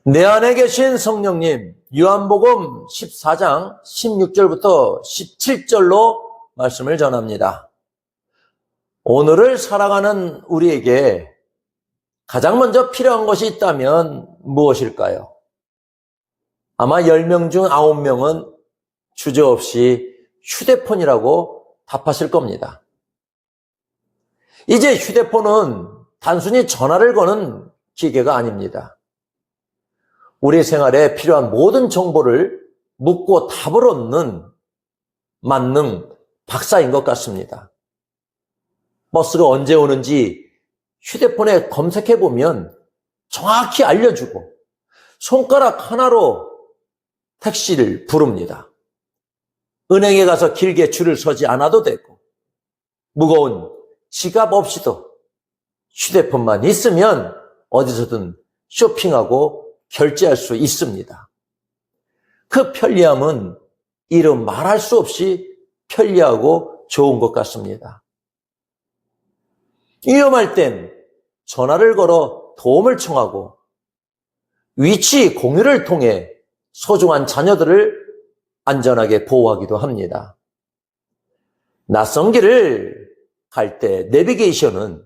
내 안에 계신 성령님, 요한복음 14장 16절부터 17절로 말씀을 전합니다. 오늘을 살아가는 우리에게 가장 먼저 필요한 것이 있다면 무엇일까요? 아마 10명 중 9명은 주저없이 휴대폰이라고 답하실 겁니다. 이제 휴대폰은 단순히 전화를 거는 기계가 아닙니다. 우리 생활에 필요한 모든 정보를 묻고 답을 얻는 만능 박사인 것 같습니다. 버스가 언제 오는지 휴대폰에 검색해보면 정확히 알려주고 손가락 하나로 택시를 부릅니다. 은행에 가서 길게 줄을 서지 않아도 되고 무거운 지갑 없이도 휴대폰만 있으면 어디서든 쇼핑하고 결제할 수 있습니다. 그 편리함은 이름 말할 수 없이 편리하고 좋은 것 같습니다. 위험할 땐 전화를 걸어 도움을 청하고 위치 공유를 통해 소중한 자녀들을 안전하게 보호하기도 합니다. 낯선 길을 갈 때 내비게이션은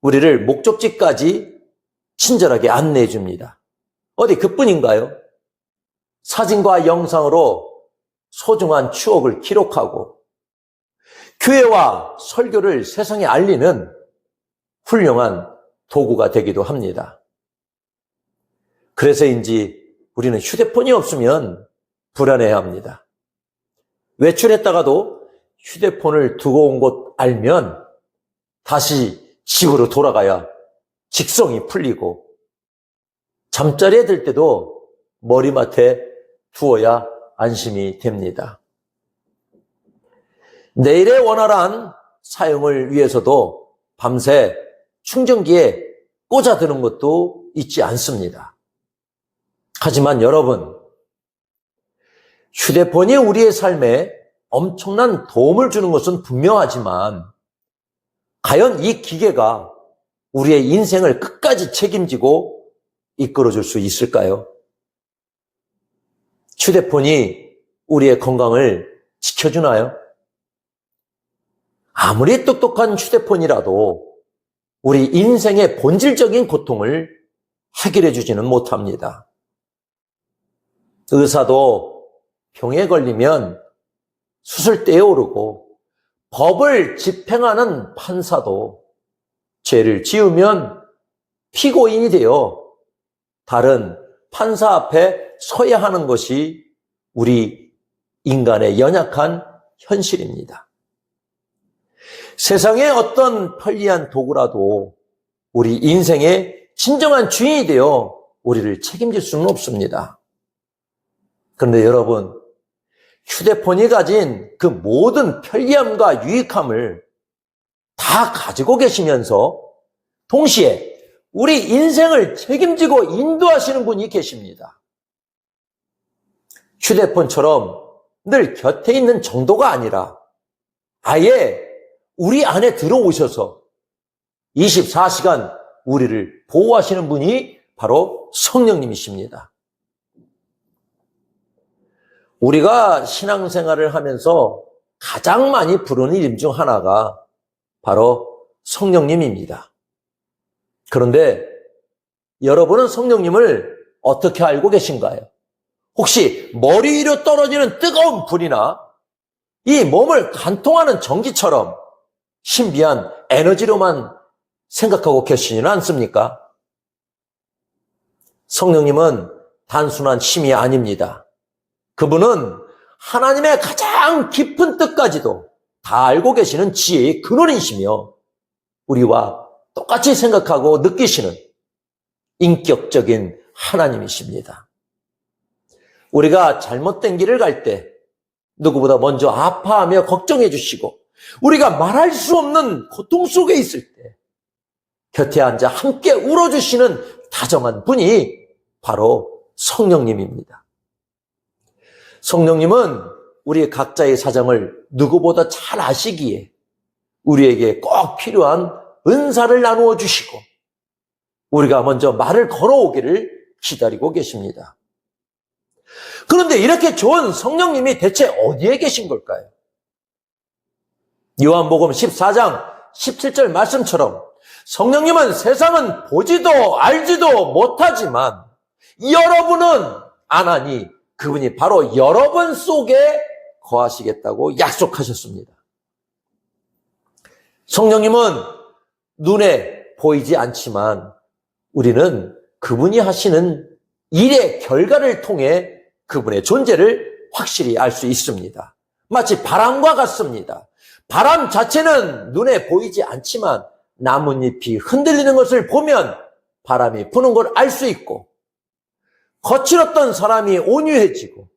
우리를 목적지까지 친절하게 안내해 줍니다. 어디 그뿐인가요? 사진과 영상으로 소중한 추억을 기록하고 교회와 설교를 세상에 알리는 훌륭한 도구가 되기도 합니다. 그래서인지 우리는 휴대폰이 없으면 불안해합니다. 외출했다가도 휴대폰을 두고 온 곳 알면 다시 집으로 돌아가야 직성이 풀리고 잠자리에 들 때도 머리맡에 두어야 안심이 됩니다. 내일의 원활한 사용을 위해서도 밤새 충전기에 꽂아두는 것도 있지 않습니다. 하지만 여러분, 휴대폰이 우리의 삶에 엄청난 도움을 주는 것은 분명하지만 과연 이 기계가 우리의 인생을 끝까지 책임지고 이끌어줄 수 있을까요? 휴대폰이 우리의 건강을 지켜주나요? 아무리 똑똑한 휴대폰이라도 우리 인생의 본질적인 고통을 해결해 주지는 못합니다. 의사도 병에 걸리면 수술대에 오르고 법을 집행하는 판사도 죄를 지으면 피고인이 되어 다른 판사 앞에 서야 하는 것이 우리 인간의 연약한 현실입니다. 세상의 어떤 편리한 도구라도 우리 인생의 진정한 주인이 되어 우리를 책임질 수는 없습니다. 그런데 여러분, 휴대폰이 가진 그 모든 편리함과 유익함을 다 가지고 계시면서 동시에 우리 인생을 책임지고 인도하시는 분이 계십니다. 휴대폰처럼 늘 곁에 있는 정도가 아니라 아예 우리 안에 들어오셔서 24시간 우리를 보호하시는 분이 바로 성령님이십니다. 우리가 신앙생활을 하면서 가장 많이 부르는 이름 중 하나가 바로 성령님입니다. 그런데 여러분은 성령님을 어떻게 알고 계신가요? 혹시 머리 위로 떨어지는 뜨거운 불이나 이 몸을 관통하는 전기처럼 신비한 에너지로만 생각하고 계시지는 않습니까? 성령님은 단순한 힘이 아닙니다. 그분은 하나님의 가장 깊은 뜻까지도 다 알고 계시는 지혜의 근원이시며 우리와 똑같이 생각하고 느끼시는 인격적인 하나님이십니다. 우리가 잘못된 길을 갈 때 누구보다 먼저 아파하며 걱정해 주시고 우리가 말할 수 없는 고통 속에 있을 때 곁에 앉아 함께 울어주시는 다정한 분이 바로 성령님입니다. 성령님은 우리 각자의 사정을 누구보다 잘 아시기에 우리에게 꼭 필요한 은사를 나누어 주시고 우리가 먼저 말을 걸어오기를 기다리고 계십니다. 그런데 이렇게 좋은 성령님이 대체 어디에 계신 걸까요? 요한복음 14장 17절 말씀처럼 성령님은 세상은 보지도 알지도 못하지만 여러분은 아나니 그분이 바로 여러분 속에 거하시겠다고 약속하셨습니다. 성령님은 눈에 보이지 않지만 우리는 그분이 하시는 일의 결과를 통해 그분의 존재를 확실히 알 수 있습니다. 마치 바람과 같습니다. 바람 자체는 눈에 보이지 않지만 나뭇잎이 흔들리는 것을 보면 바람이 부는 걸 알 수 있고, 거칠었던 사람이 온유해지고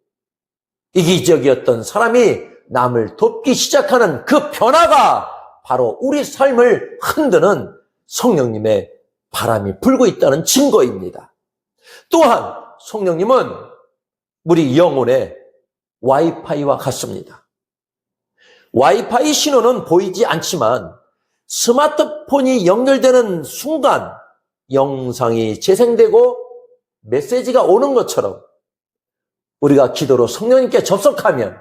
이기적이었던 사람이 남을 돕기 시작하는 그 변화가 바로 우리 삶을 흔드는 성령님의 바람이 불고 있다는 증거입니다. 또한 성령님은 우리 영혼의 와이파이와 같습니다. 와이파이 신호는 보이지 않지만 스마트폰이 연결되는 순간 영상이 재생되고 메시지가 오는 것처럼 우리가 기도로 성령님께 접속하면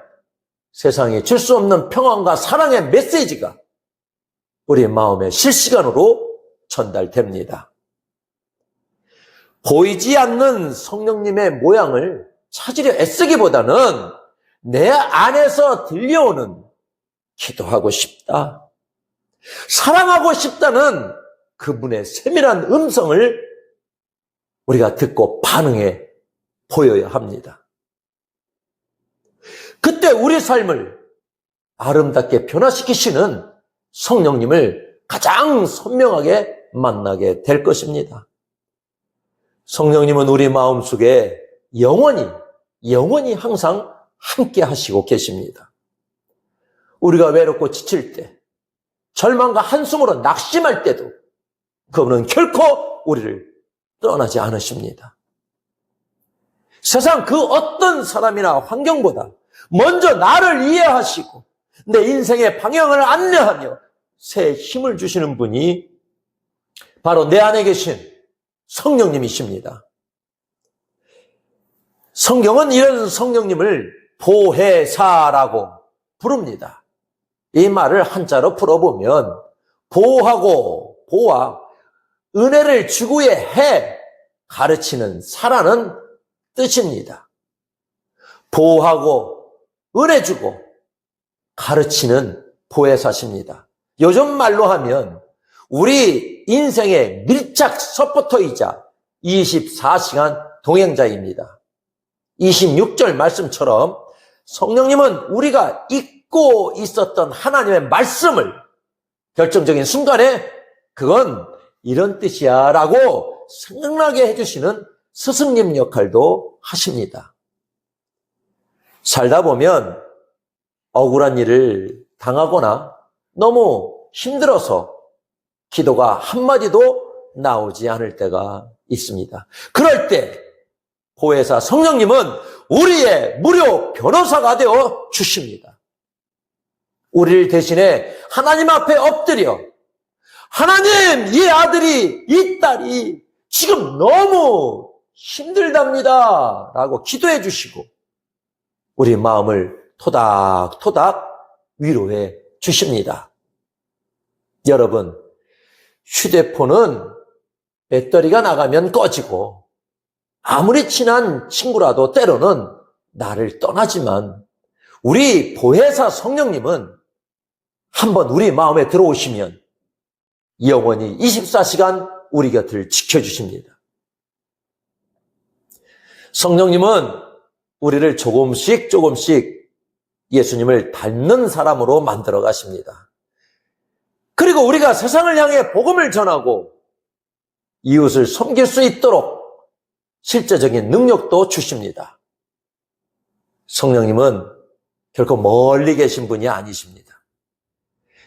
세상에 줄 수 없는 평안과 사랑의 메시지가 우리의 마음에 실시간으로 전달됩니다. 보이지 않는 성령님의 모양을 찾으려 애쓰기보다는 내 안에서 들려오는 기도하고 싶다, 사랑하고 싶다는 그분의 세밀한 음성을 우리가 듣고 반응해 보여야 합니다. 그때 우리 삶을 아름답게 변화시키시는 성령님을 가장 선명하게 만나게 될 것입니다. 성령님은 우리 마음속에 영원히 항상 함께 하시고 계십니다. 우리가 외롭고 지칠 때, 절망과 한숨으로 낙심할 때도 그분은 결코 우리를 떠나지 않으십니다. 세상 그 어떤 사람이나 환경보다 먼저 나를 이해하시고 내 인생의 방향을 안내하며 새 힘을 주시는 분이 바로 내 안에 계신 성령님이십니다. 성경은 이런 성령님을 보혜사라고 부릅니다. 이 말을 한자로 풀어보면 보하고 보와 은혜를 주구의 해, 가르치는 사라는 뜻입니다. 보호하고 은혜 주고 가르치는 보혜사십니다. 요즘 말로 하면 우리 인생의 밀착 서포터이자 24시간 동행자입니다. 26절 말씀처럼 성령님은 우리가 잊고 있었던 하나님의 말씀을 결정적인 순간에 그건 이런 뜻이야 라고 생각나게 해주시는 스승님 역할도 하십니다. 살다 보면 억울한 일을 당하거나 너무 힘들어서 기도가 한마디도 나오지 않을 때가 있습니다. 그럴 때 보혜사 성령님은 우리의 무료 변호사가 되어 주십니다. 우리를 대신해 하나님 앞에 엎드려 하나님, 이 아들이, 이 딸이 지금 너무 힘들답니다 라고 기도해 주시고 우리 마음을 토닥토닥 위로해 주십니다. 여러분, 휴대폰은 배터리가 나가면 꺼지고 아무리 친한 친구라도 때로는 나를 떠나지만 우리 보혜사 성령님은 한번 우리 마음에 들어오시면 영원히 24시간 우리 곁을 지켜주십니다. 성령님은 우리를 조금씩 예수님을 닮는 사람으로 만들어 가십니다. 그리고 우리가 세상을 향해 복음을 전하고 이웃을 섬길 수 있도록 실제적인 능력도 주십니다. 성령님은 결코 멀리 계신 분이 아니십니다.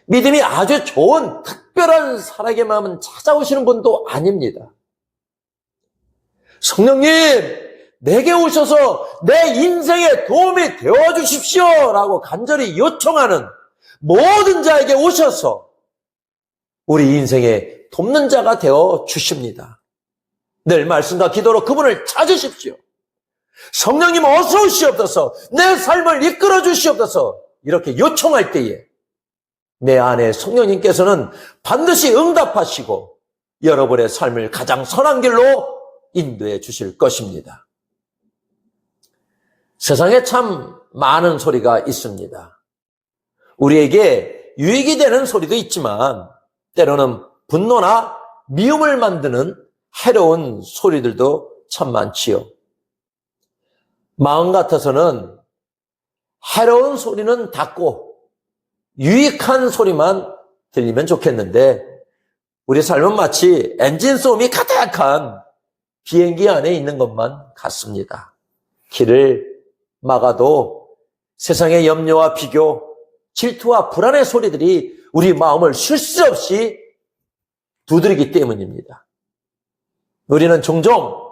믿음이 아주 좋은 특별한 사람에게만 찾아오시는 분도 아닙니다. 성령님, 내게 오셔서 내 인생에 도움이 되어주십시오 라고 간절히 요청하는 모든 자에게 오셔서 우리 인생에 돕는 자가 되어 주십니다. 늘 말씀과 기도로 그분을 찾으십시오. 성령님 어서 오시옵소서, 내 삶을 이끌어 주시옵소서, 이렇게 요청할 때에 내 안에 성령님께서는 반드시 응답하시고 여러분의 삶을 가장 선한 길로 인도해 주실 것입니다. 세상에 참 많은 소리가 있습니다. 우리에게 유익이 되는 소리도 있지만 때로는 분노나 미움을 만드는 해로운 소리들도 참 많지요. 마음 같아서는 해로운 소리는 닫고 유익한 소리만 들리면 좋겠는데 우리 삶은 마치 엔진 소음이 가득한 비행기 안에 있는 것만 같습니다. 길을 막아도 세상의 염려와 비교, 질투와 불안의 소리들이 우리 마음을 쉴 새 없이 두드리기 때문입니다. 우리는 종종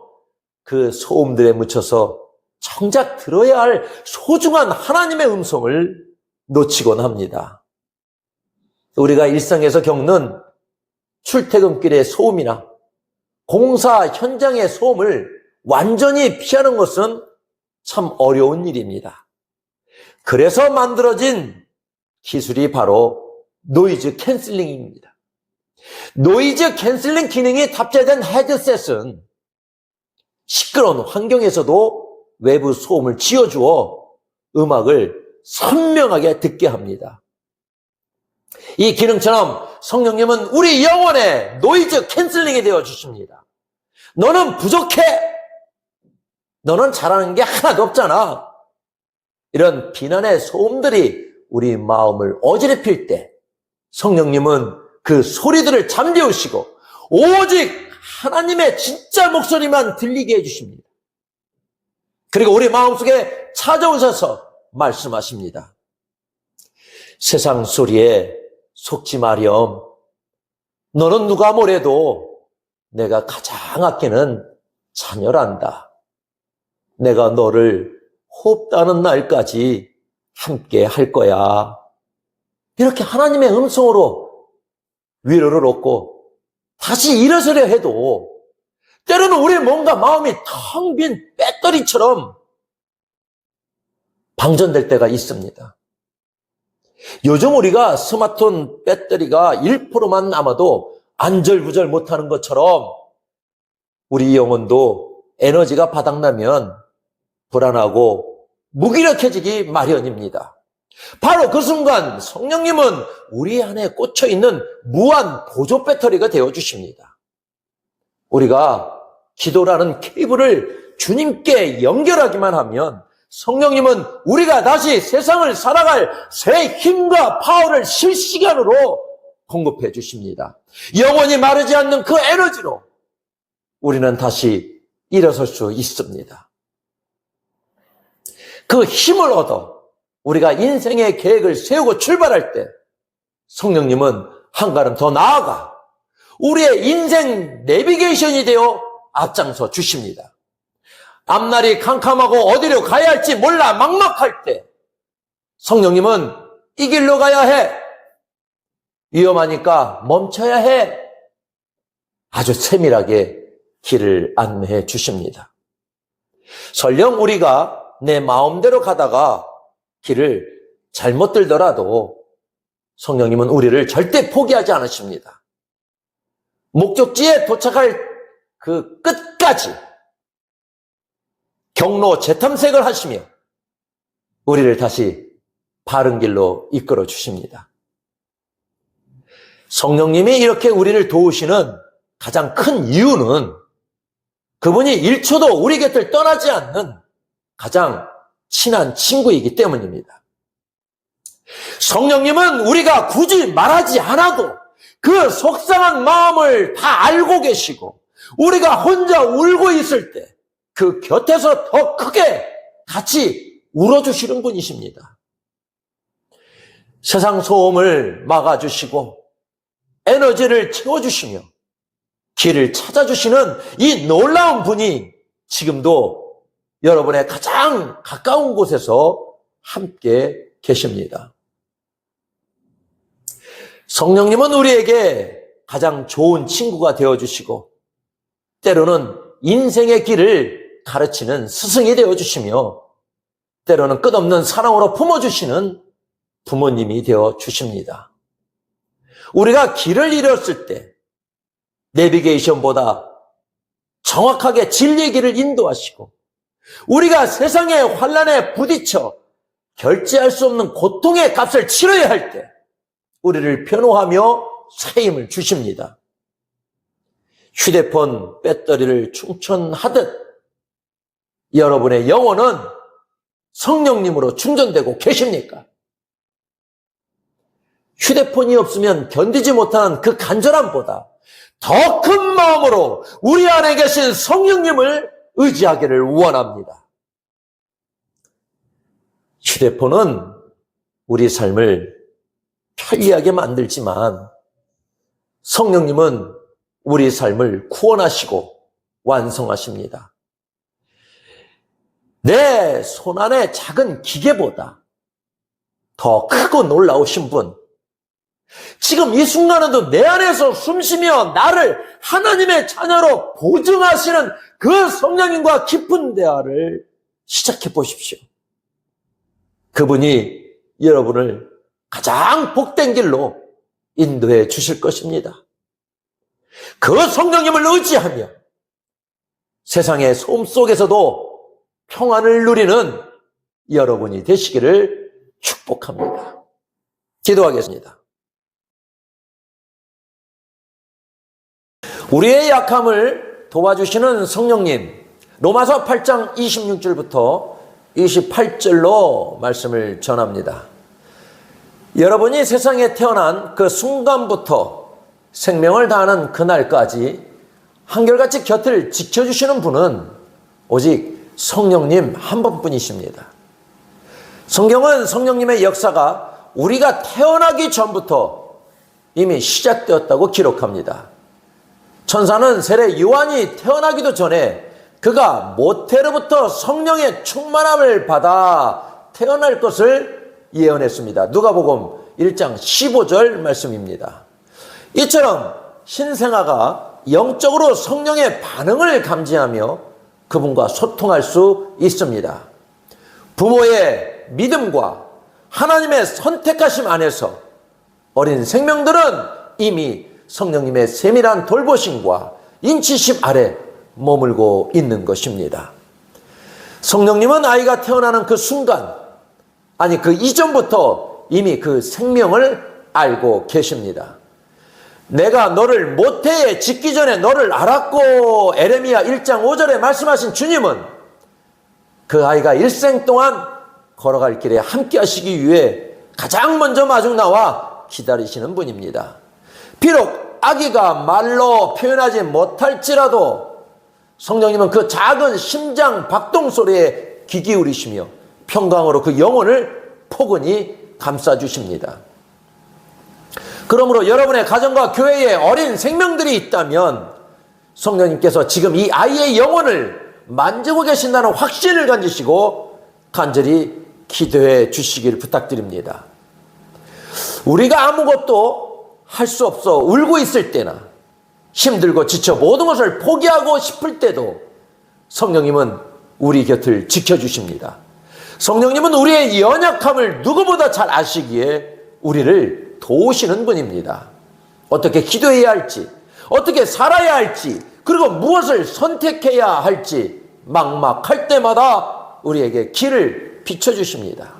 그 소음들에 묻혀서 정작 들어야 할 소중한 하나님의 음성을 놓치곤 합니다. 우리가 일상에서 겪는 출퇴근길의 소음이나 공사 현장의 소음을 완전히 피하는 것은 참 어려운 일입니다. 그래서 만들어진 기술이 바로 노이즈 캔슬링입니다. 노이즈 캔슬링 기능이 탑재된 헤드셋은 시끄러운 환경에서도 외부 소음을 지어주어 음악을 선명하게 듣게 합니다. 이 기능처럼 성령님은 우리 영혼에 노이즈 캔슬링이 되어 주십니다. 너는 부족해. 너는 잘하는 게 하나도 없잖아. 이런 비난의 소음들이 우리 마음을 어지럽힐 때 성령님은 그 소리들을 잠재우시고 오직 하나님의 진짜 목소리만 들리게 해주십니다. 그리고 우리 마음속에 찾아오셔서 말씀하십니다. 세상 소리에 속지 마렴. 너는 누가 뭐래도 내가 가장 아끼는 자녀란다. 내가 너를 호흡다는 날까지 함께 할 거야. 이렇게 하나님의 음성으로 위로를 얻고 다시 일어서려 해도 때로는 우리 뭔가 마음이 텅 빈 배터리처럼 방전될 때가 있습니다. 요즘 우리가 스마트폰 배터리가 1%만 남아도 안절부절 못하는 것처럼 우리 영혼도 에너지가 바닥나면 불안하고 무기력해지기 마련입니다. 바로 그 순간 성령님은 우리 안에 꽂혀있는 무한 보조 배터리가 되어주십니다. 우리가 기도라는 케이블을 주님께 연결하기만 하면 성령님은 우리가 다시 세상을 살아갈 새 힘과 파워를 실시간으로 공급해 주십니다. 영원히 마르지 않는 그 에너지로 우리는 다시 일어설 수 있습니다. 그 힘을 얻어 우리가 인생의 계획을 세우고 출발할 때 성령님은 한 걸음 더 나아가 우리의 인생 내비게이션이 되어 앞장서 주십니다. 앞날이 캄캄하고 어디로 가야 할지 몰라 막막할 때 성령님은 이 길로 가야 해. 위험하니까 멈춰야 해. 아주 세밀하게 길을 안내해 주십니다. 설령 우리가 내 마음대로 가다가 길을 잘못 들더라도 성령님은 우리를 절대 포기하지 않으십니다. 목적지에 도착할 그 끝까지 경로 재탐색을 하시며 우리를 다시 바른 길로 이끌어 주십니다. 성령님이 이렇게 우리를 도우시는 가장 큰 이유는 그분이 1초도 우리 곁을 떠나지 않는 가장 친한 친구이기 때문입니다. 성령님은 우리가 굳이 말하지 않아도 그 속상한 마음을 다 알고 계시고 우리가 혼자 울고 있을 때 그 곁에서 더 크게 같이 울어주시는 분이십니다. 세상 소음을 막아주시고 에너지를 채워주시며 길을 찾아주시는 이 놀라운 분이 지금도 여러분의 가장 가까운 곳에서 함께 계십니다. 성령님은 우리에게 가장 좋은 친구가 되어주시고 때로는 인생의 길을 가르치는 스승이 되어주시며 때로는 끝없는 사랑으로 품어주시는 부모님이 되어주십니다. 우리가 길을 잃었을 때 내비게이션보다 정확하게 진리의 길을 인도하시고 우리가 세상의 환난에 부딪혀 결제할 수 없는 고통의 값을 치러야 할 때 우리를 변호하며 새 힘을 주십니다. 휴대폰 배터리를 충전하듯 여러분의 영혼은 성령님으로 충전되고 계십니까? 휴대폰이 없으면 견디지 못하는 그 간절함보다 더 큰 마음으로 우리 안에 계신 성령님을 의지하기를 원합니다. 휴대폰은 우리 삶을 편리하게 만들지만 성령님은 우리 삶을 구원하시고 완성하십니다. 내 손안의 작은 기계보다 더 크고 놀라우신 분, 지금 이 순간에도 내 안에서 숨쉬며 나를 하나님의 자녀로 보증하시는 그 성령님과 깊은 대화를 시작해 보십시오. 그분이 여러분을 가장 복된 길로 인도해 주실 것입니다. 그 성령님을 의지하며 세상의 소음 속에서도 평안을 누리는 여러분이 되시기를 축복합니다. 기도하겠습니다. 우리의 약함을 도와주시는 성령님, 로마서 8장 26절부터 28절로 말씀을 전합니다. 여러분이 세상에 태어난 그 순간부터 생명을 다하는 그날까지 한결같이 곁을 지켜주시는 분은 오직 성령님 한 분뿐이십니다. 성경은 성령님의 역사가 우리가 태어나기 전부터 이미 시작되었다고 기록합니다. 천사는 세례 요한이 태어나기도 전에 그가 모태로부터 성령의 충만함을 받아 태어날 것을 예언했습니다. 누가복음 1장 15절 말씀입니다. 이처럼 신생아가 영적으로 성령의 반응을 감지하며 그분과 소통할 수 있습니다. 부모의 믿음과 하나님의 선택하심 안에서 어린 생명들은 이미 성령님의 세밀한 돌보심과 인치심 아래 머물고 있는 것입니다. 성령님은 아이가 태어나는 그 순간, 아니 그 이전부터 이미 그 생명을 알고 계십니다. 내가 너를 모태에 짓기 전에 너를 알았고, 에레미야 1장 5절에 말씀하신 주님은 그 아이가 일생 동안 걸어갈 길에 함께 하시기 위해 가장 먼저 마중 나와 기다리시는 분입니다. 비록 아기가 말로 표현하지 못할지라도 성령님은 그 작은 심장 박동 소리에 귀 기울이시며 평강으로 그 영혼을 포근히 감싸주십니다. 그러므로 여러분의 가정과 교회에 어린 생명들이 있다면 성령님께서 지금 이 아이의 영혼을 만지고 계신다는 확신을 가지시고 간절히 기도해 주시길 부탁드립니다. 우리가 아무것도 할 수 없어 울고 있을 때나 힘들고 지쳐 모든 것을 포기하고 싶을 때도 성령님은 우리 곁을 지켜주십니다. 성령님은 우리의 연약함을 누구보다 잘 아시기에 우리를 도우시는 분입니다. 어떻게 기도해야 할지, 어떻게 살아야 할지, 그리고 무엇을 선택해야 할지 막막할 때마다 우리에게 길을 비춰주십니다.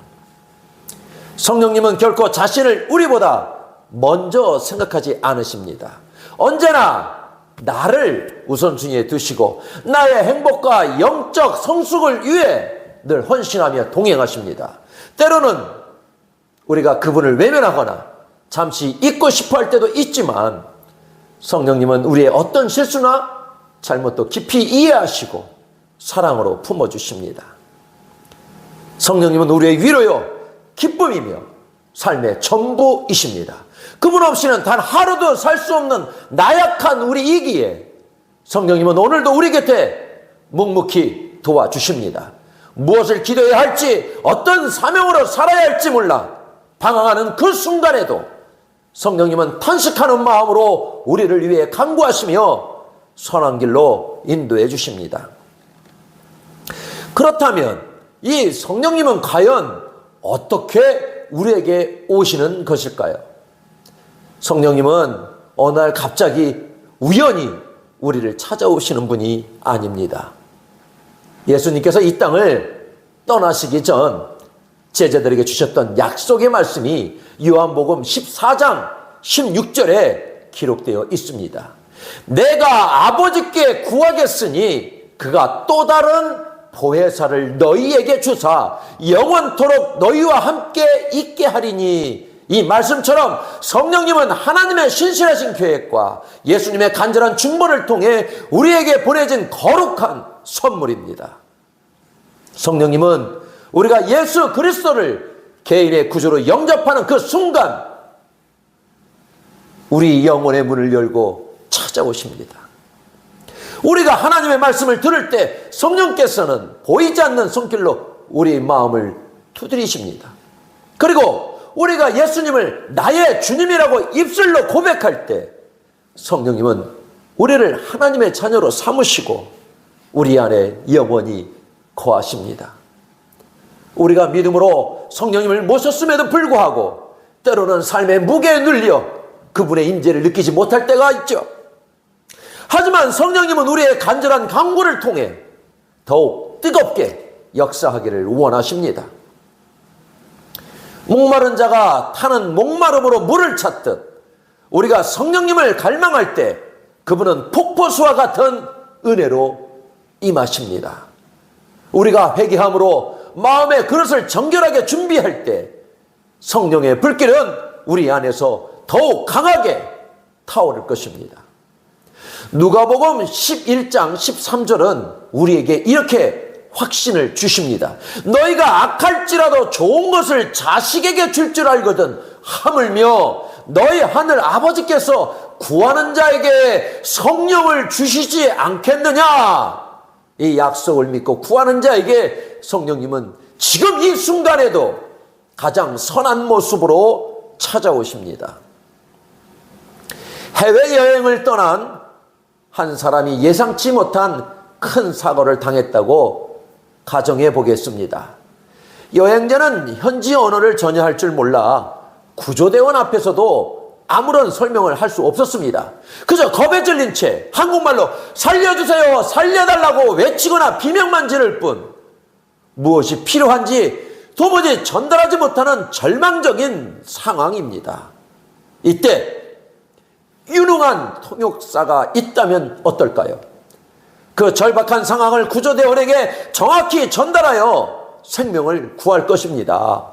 성령님은 결코 자신을 우리보다 먼저 생각하지 않으십니다. 언제나 나를 우선순위에 두시고 나의 행복과 영적 성숙을 위해 늘 헌신하며 동행하십니다. 때로는 우리가 그분을 외면하거나 잠시 잊고 싶어 할 때도 있지만 성령님은 우리의 어떤 실수나 잘못도 깊이 이해하시고 사랑으로 품어주십니다. 성령님은 우리의 위로요, 기쁨이며 삶의 전부이십니다. 그분 없이는 단 하루도 살 수 없는 나약한 우리이기에 성령님은 오늘도 우리 곁에 묵묵히 도와주십니다. 무엇을 기도해야 할지, 어떤 사명으로 살아야 할지 몰라 방황하는 그 순간에도 성령님은 탄식하는 마음으로 우리를 위해 간구하시며 선한 길로 인도해 주십니다. 그렇다면 이 성령님은 과연 어떻게 우리에게 오시는 것일까요? 성령님은 어느 날 갑자기 우연히 우리를 찾아오시는 분이 아닙니다. 예수님께서 이 땅을 떠나시기 전 제자들에게 주셨던 약속의 말씀이 요한복음 14장 16절에 기록되어 있습니다. 내가 아버지께 구하겠으니 그가 또 다른 보혜사를 너희에게 주사 영원토록 너희와 함께 있게 하리니, 이 말씀처럼 성령님은 하나님의 신실하신 계획과 예수님의 간절한 중보를 통해 우리에게 보내진 거룩한 선물입니다. 성령님은 우리가 예수 그리스도를 개인의 구주로 영접하는 그 순간 우리 영혼의 문을 열고 찾아오십니다. 우리가 하나님의 말씀을 들을 때 성령께서는 보이지 않는 손길로 우리 마음을 두드리십니다. 그리고 우리가 예수님을 나의 주님이라고 입술로 고백할 때 성령님은 우리를 하나님의 자녀로 삼으시고 우리 안에 영원히 거하십니다. 우리가 믿음으로 성령님을 모셨음에도 불구하고 때로는 삶의 무게에 눌려 그분의 임재를 느끼지 못할 때가 있죠. 하지만 성령님은 우리의 간절한 간구를 통해 더욱 뜨겁게 역사하기를 원하십니다. 목마른 자가 타는 목마름으로 물을 찾듯 우리가 성령님을 갈망할 때 그분은 폭포수와 같은 은혜로 임하십니다. 우리가 회개함으로 마음의 그릇을 정결하게 준비할 때 성령의 불길은 우리 안에서 더욱 강하게 타오를 것입니다. 누가복음 11장 13절은 우리에게 이렇게 확신을 주십니다. 너희가 악할지라도 좋은 것을 자식에게 줄 줄 알거든 하물며 너희 하늘 아버지께서 구하는 자에게 성령을 주시지 않겠느냐. 이 약속을 믿고 구하는 자에게 성령님은 지금 이 순간에도 가장 선한 모습으로 찾아오십니다. 해외여행을 떠난 한 사람이 예상치 못한 큰 사고를 당했다고 가정해 보겠습니다. 여행자는 현지 언어를 전혀 할 줄 몰라 구조대원 앞에서도 아무런 설명을 할 수 없었습니다. 그저 겁에 질린 채 한국말로 살려주세요, 살려달라고 외치거나 비명만 지를 뿐 무엇이 필요한지 도무지 전달하지 못하는 절망적인 상황입니다. 이때 유능한 통역사가 있다면 어떨까요? 그 절박한 상황을 구조대원에게 정확히 전달하여 생명을 구할 것입니다.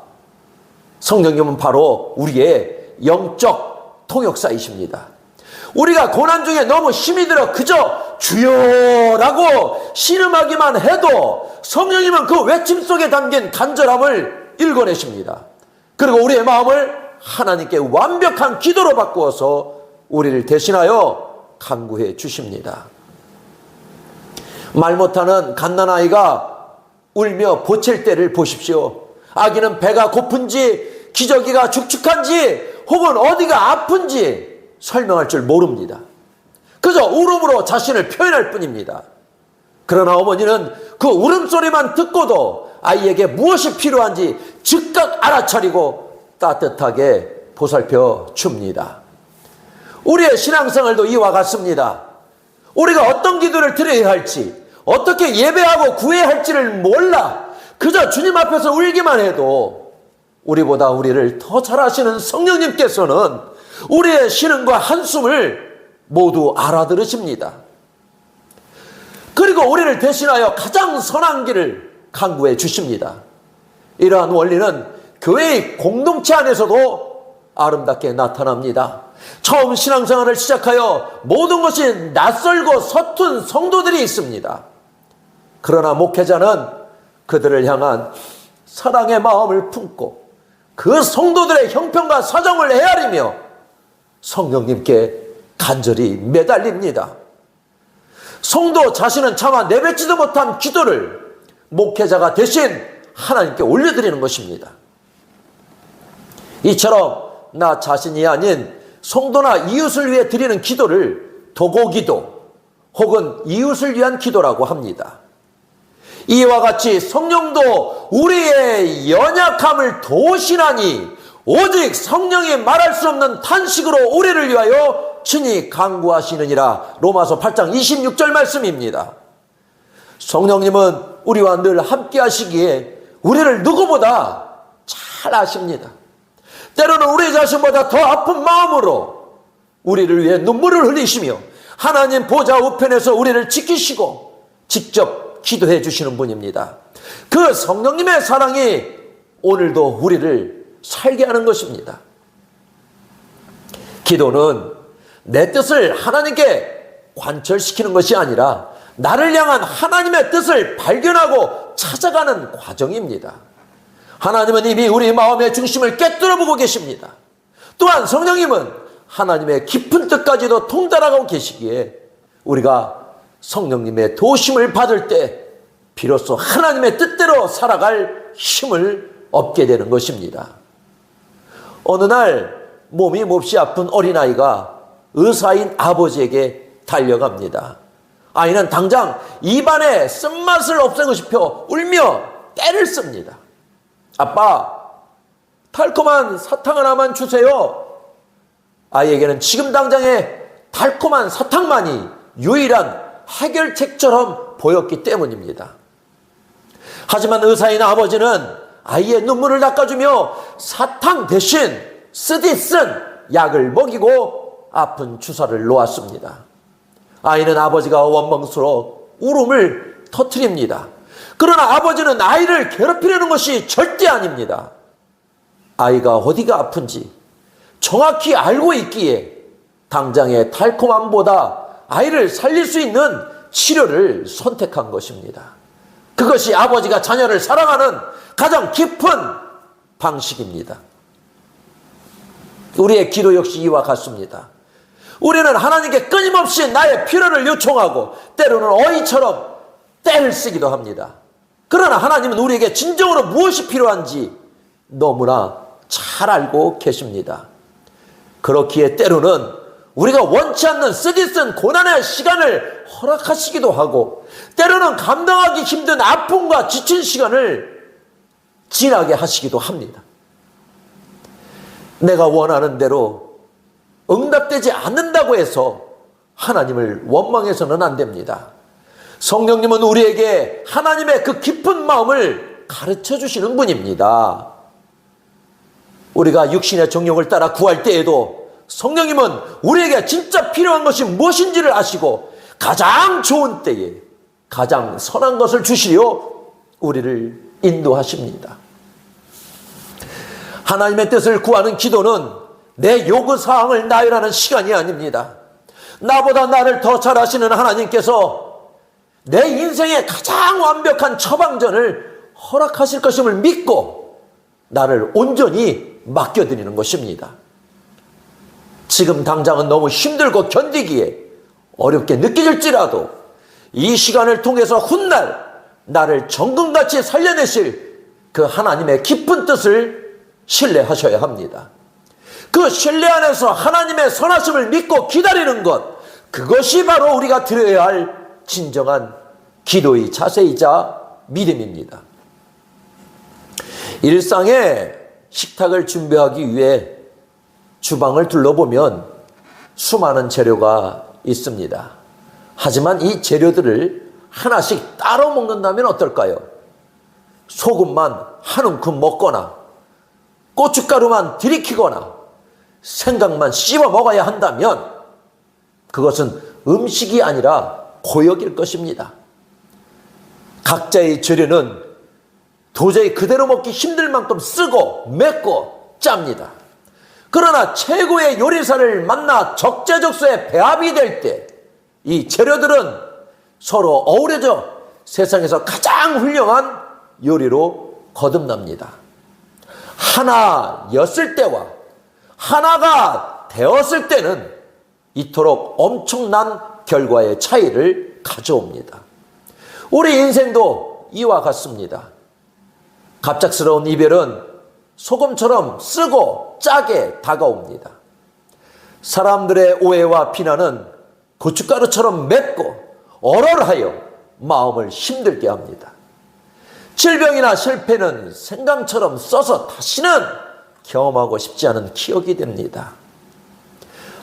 성령님은 바로 우리의 영적 통역사이십니다. 우리가 고난 중에 너무 힘이 들어 그저 주여라고 신음하기만 해도 성령님은 그 외침 속에 담긴 간절함을 읽어내십니다. 그리고 우리의 마음을 하나님께 완벽한 기도로 바꾸어서 우리를 대신하여 간구해 주십니다. 말 못하는 갓난아이가 울며 보챌 때를 보십시오. 아기는 배가 고픈지 기저귀가 축축한지 혹은 어디가 아픈지 설명할 줄 모릅니다. 그저 울음으로 자신을 표현할 뿐입니다. 그러나 어머니는 그 울음소리만 듣고도 아이에게 무엇이 필요한지 즉각 알아차리고 따뜻하게 보살펴 줍니다. 우리의 신앙생활도 이와 같습니다. 우리가 어떤 기도를 드려야 할지, 어떻게 예배하고 구해야 할지를 몰라 그저 주님 앞에서 울기만 해도 우리보다 우리를 더 잘 아시는 성령님께서는 우리의 신음과 한숨을 모두 알아들으십니다. 그리고 우리를 대신하여 가장 선한 길을 간구해 주십니다. 이러한 원리는 교회의 공동체 안에서도 아름답게 나타납니다. 처음 신앙생활을 시작하여 모든 것이 낯설고 서툰 성도들이 있습니다. 그러나 목회자는 그들을 향한 사랑의 마음을 품고 그 성도들의 형편과 사정을 헤아리며 성령님께 간절히 매달립니다. 성도 자신은 차마 내뱉지도 못한 기도를 목회자가 대신 하나님께 올려드리는 것입니다. 이처럼 나 자신이 아닌 성도나 이웃을 위해 드리는 기도를 도고기도 혹은 이웃을 위한 기도라고 합니다. 이와 같이 성령도 우리의 연약함을 도우시나니 오직 성령이 말할 수 없는 탄식으로 우리를 위하여 친히 간구하시느니라. 로마서 8장 26절 말씀입니다. 성령님은 우리와 늘 함께 하시기에 우리를 누구보다 잘 아십니다. 때로는 우리 자신보다 더 아픈 마음으로 우리를 위해 눈물을 흘리시며 하나님 보좌 우편에서 우리를 지키시고 직접 기도해 주시는 분입니다. 그 성령님의 사랑이 오늘도 우리를 살게 하는 것입니다. 기도는 내 뜻을 하나님께 관철시키는 것이 아니라 나를 향한 하나님의 뜻을 발견하고 찾아가는 과정입니다. 하나님은 이미 우리 마음의 중심을 꿰뚫어 보고 계십니다. 또한 성령님은 하나님의 깊은 뜻까지도 통달하고 계시기에 우리가 성령님의 도우심을 받을 때 비로소 하나님의 뜻대로 살아갈 힘을 얻게 되는 것입니다. 어느 날 몸이 몹시 아픈 어린아이가 의사인 아버지에게 달려갑니다. 아이는 당장 입안에 쓴맛을 없애고 싶어 울며 떼를 씁니다. 아빠, 달콤한 사탕 하나만 주세요. 아이에게는 지금 당장에 달콤한 사탕만이 유일한 해결책처럼 보였기 때문입니다. 하지만 의사인 아버지는 아이의 눈물을 닦아주며 사탕 대신 쓰디 쓴 약을 먹이고 아픈 주사를 놓았습니다. 아이는 아버지가 원망스러워 울음을 터뜨립니다. 그러나 아버지는 아이를 괴롭히려는 것이 절대 아닙니다. 아이가 어디가 아픈지 정확히 알고 있기에 당장의 달콤함보다 아이를 살릴 수 있는 치료를 선택한 것입니다. 그것이 아버지가 자녀를 사랑하는 가장 깊은 방식입니다. 우리의 기도 역시 이와 같습니다. 우리는 하나님께 끊임없이 나의 필요를 요청하고 때로는 어이처럼 떼를 쓰기도 합니다. 그러나 하나님은 우리에게 진정으로 무엇이 필요한지 너무나 잘 알고 계십니다. 그렇기에 때로는 우리가 원치 않는 쓰디쓴 고난의 시간을 허락하시기도 하고 때로는 감당하기 힘든 아픔과 지친 시간을 지나게 하시기도 합니다. 내가 원하는 대로 응답되지 않는다고 해서 하나님을 원망해서는 안 됩니다. 성령님은 우리에게 하나님의 그 깊은 마음을 가르쳐 주시는 분입니다. 우리가 육신의 정욕을 따라 구할 때에도 성령님은 우리에게 진짜 필요한 것이 무엇인지를 아시고 가장 좋은 때에 가장 선한 것을 주시려 우리를 인도하십니다. 하나님의 뜻을 구하는 기도는 내 요구사항을 나열하는 시간이 아닙니다. 나보다 나를 더 잘 아시는 하나님께서 내 인생의 가장 완벽한 처방전을 허락하실 것임을 믿고 나를 온전히 맡겨드리는 것입니다. 지금 당장은 너무 힘들고 견디기에 어렵게 느껴질지라도 이 시간을 통해서 훗날 나를 정금같이 살려내실 그 하나님의 깊은 뜻을 신뢰하셔야 합니다. 그 신뢰 안에서 하나님의 선하심을 믿고 기다리는 것, 그것이 바로 우리가 드려야 할 진정한 기도의 자세이자 믿음입니다. 일상에 식탁을 준비하기 위해 주방을 둘러보면 수많은 재료가 있습니다. 하지만 이 재료들을 하나씩 따로 먹는다면 어떨까요? 소금만 한 움큼 먹거나 고춧가루만 들이키거나 생강만 씹어 먹어야 한다면 그것은 음식이 아니라 고역일 것입니다. 각자의 재료는 도저히 그대로 먹기 힘들 만큼 쓰고 맵고 짭니다. 그러나 최고의 요리사를 만나 적재적소에 배합이 될 때 이 재료들은 서로 어우러져 세상에서 가장 훌륭한 요리로 거듭납니다. 하나였을 때와 하나가 되었을 때는 이토록 엄청난 결과의 차이를 가져옵니다. 우리 인생도 이와 같습니다. 갑작스러운 이별은 소금처럼 쓰고 짜게 다가옵니다. 사람들의 오해와 비난은 고춧가루처럼 맵고 얼얼하여 마음을 힘들게 합니다. 질병이나 실패는 생강처럼 써서 다시는 경험하고 싶지 않은 기억이 됩니다.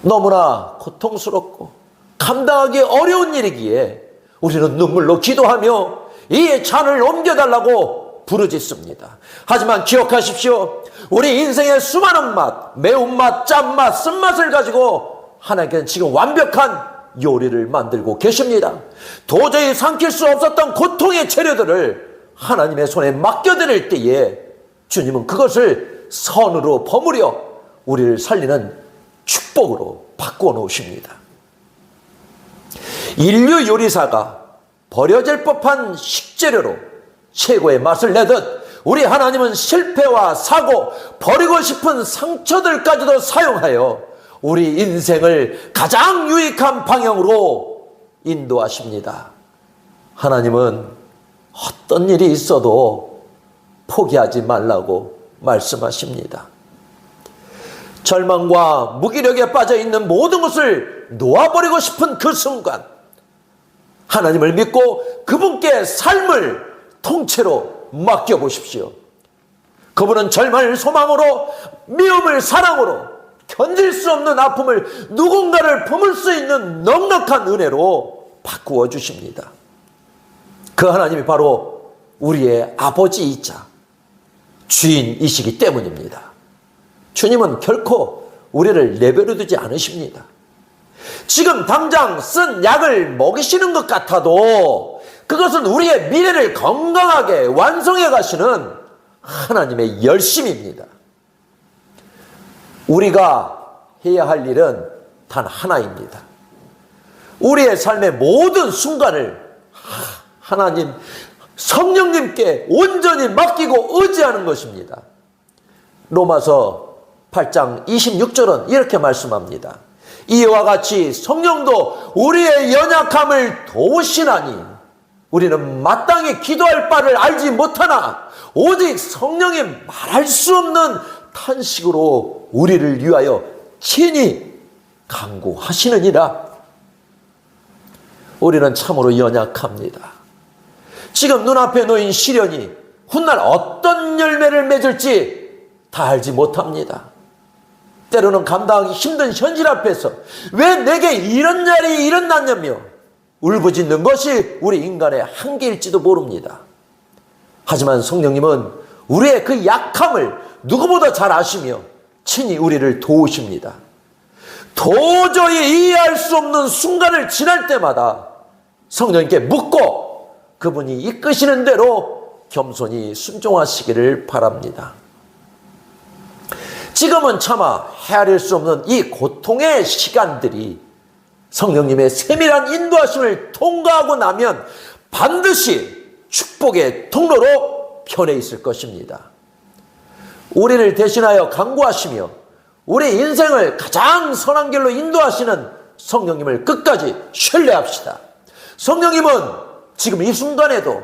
너무나 고통스럽고 감당하기 어려운 일이기에 우리는 눈물로 기도하며 이 잔을 옮겨달라고 부르짖습니다. 하지만 기억하십시오. 우리 인생의 수많은 맛, 매운맛, 짠맛, 쓴맛을 가지고 하나님께는 지금 완벽한 요리를 만들고 계십니다. 도저히 삼킬 수 없었던 고통의 재료들을 하나님의 손에 맡겨드릴 때에 주님은 그것을 선으로 버무려 우리를 살리는 축복으로 바꾸어 놓으십니다. 인류 요리사가 버려질 법한 식재료로 최고의 맛을 내듯 우리 하나님은 실패와 사고, 버리고 싶은 상처들까지도 사용하여 우리 인생을 가장 유익한 방향으로 인도하십니다. 하나님은 어떤 일이 있어도 포기하지 말라고 말씀하십니다. 절망과 무기력에 빠져있는 모든 것을 놓아버리고 싶은 그 순간 하나님을 믿고 그분께 삶을 통째로 맡겨보십시오. 그분은 절망을 소망으로, 미움을 사랑으로, 견딜 수 없는 아픔을 누군가를 품을 수 있는 넉넉한 은혜로 바꾸어 주십니다. 그 하나님이 바로 우리의 아버지이자 주인이시기 때문입니다. 주님은 결코 우리를 내버려 두지 않으십니다. 지금 당장 쓴 약을 먹이시는 것 같아도 그것은 우리의 미래를 건강하게 완성해 가시는 하나님의 열심입니다. 우리가 해야 할 일은 단 하나입니다. 우리의 삶의 모든 순간을 하나님, 성령님께 온전히 맡기고 의지하는 것입니다. 로마서 8장 26절은 이렇게 말씀합니다. 이와 같이 성령도 우리의 연약함을 도우시나니 우리는 마땅히 기도할 바를 알지 못하나 오직 성령이 말할 수 없는 탄식으로 우리를 위하여 친히 간구하시느니라. 우리는 참으로 연약합니다. 지금 눈앞에 놓인 시련이 훗날 어떤 열매를 맺을지 다 알지 못합니다. 때로는 감당하기 힘든 현실 앞에서 왜 내게 이런 날이 일어났냐며 울부짖는 것이 우리 인간의 한계일지도 모릅니다. 하지만 성령님은 우리의 그 약함을 누구보다 잘 아시며 친히 우리를 도우십니다. 도저히 이해할 수 없는 순간을 지날 때마다 성령님께 묻고 그분이 이끄시는 대로 겸손히 순종하시기를 바랍니다. 지금은 차마 헤아릴 수 없는 이 고통의 시간들이 성령님의 세밀한 인도하심을 통과하고 나면 반드시 축복의 통로로 변해 있을 것입니다. 우리를 대신하여 간구하시며 우리 인생을 가장 선한 길로 인도하시는 성령님을 끝까지 신뢰합시다. 성령님은 지금 이 순간에도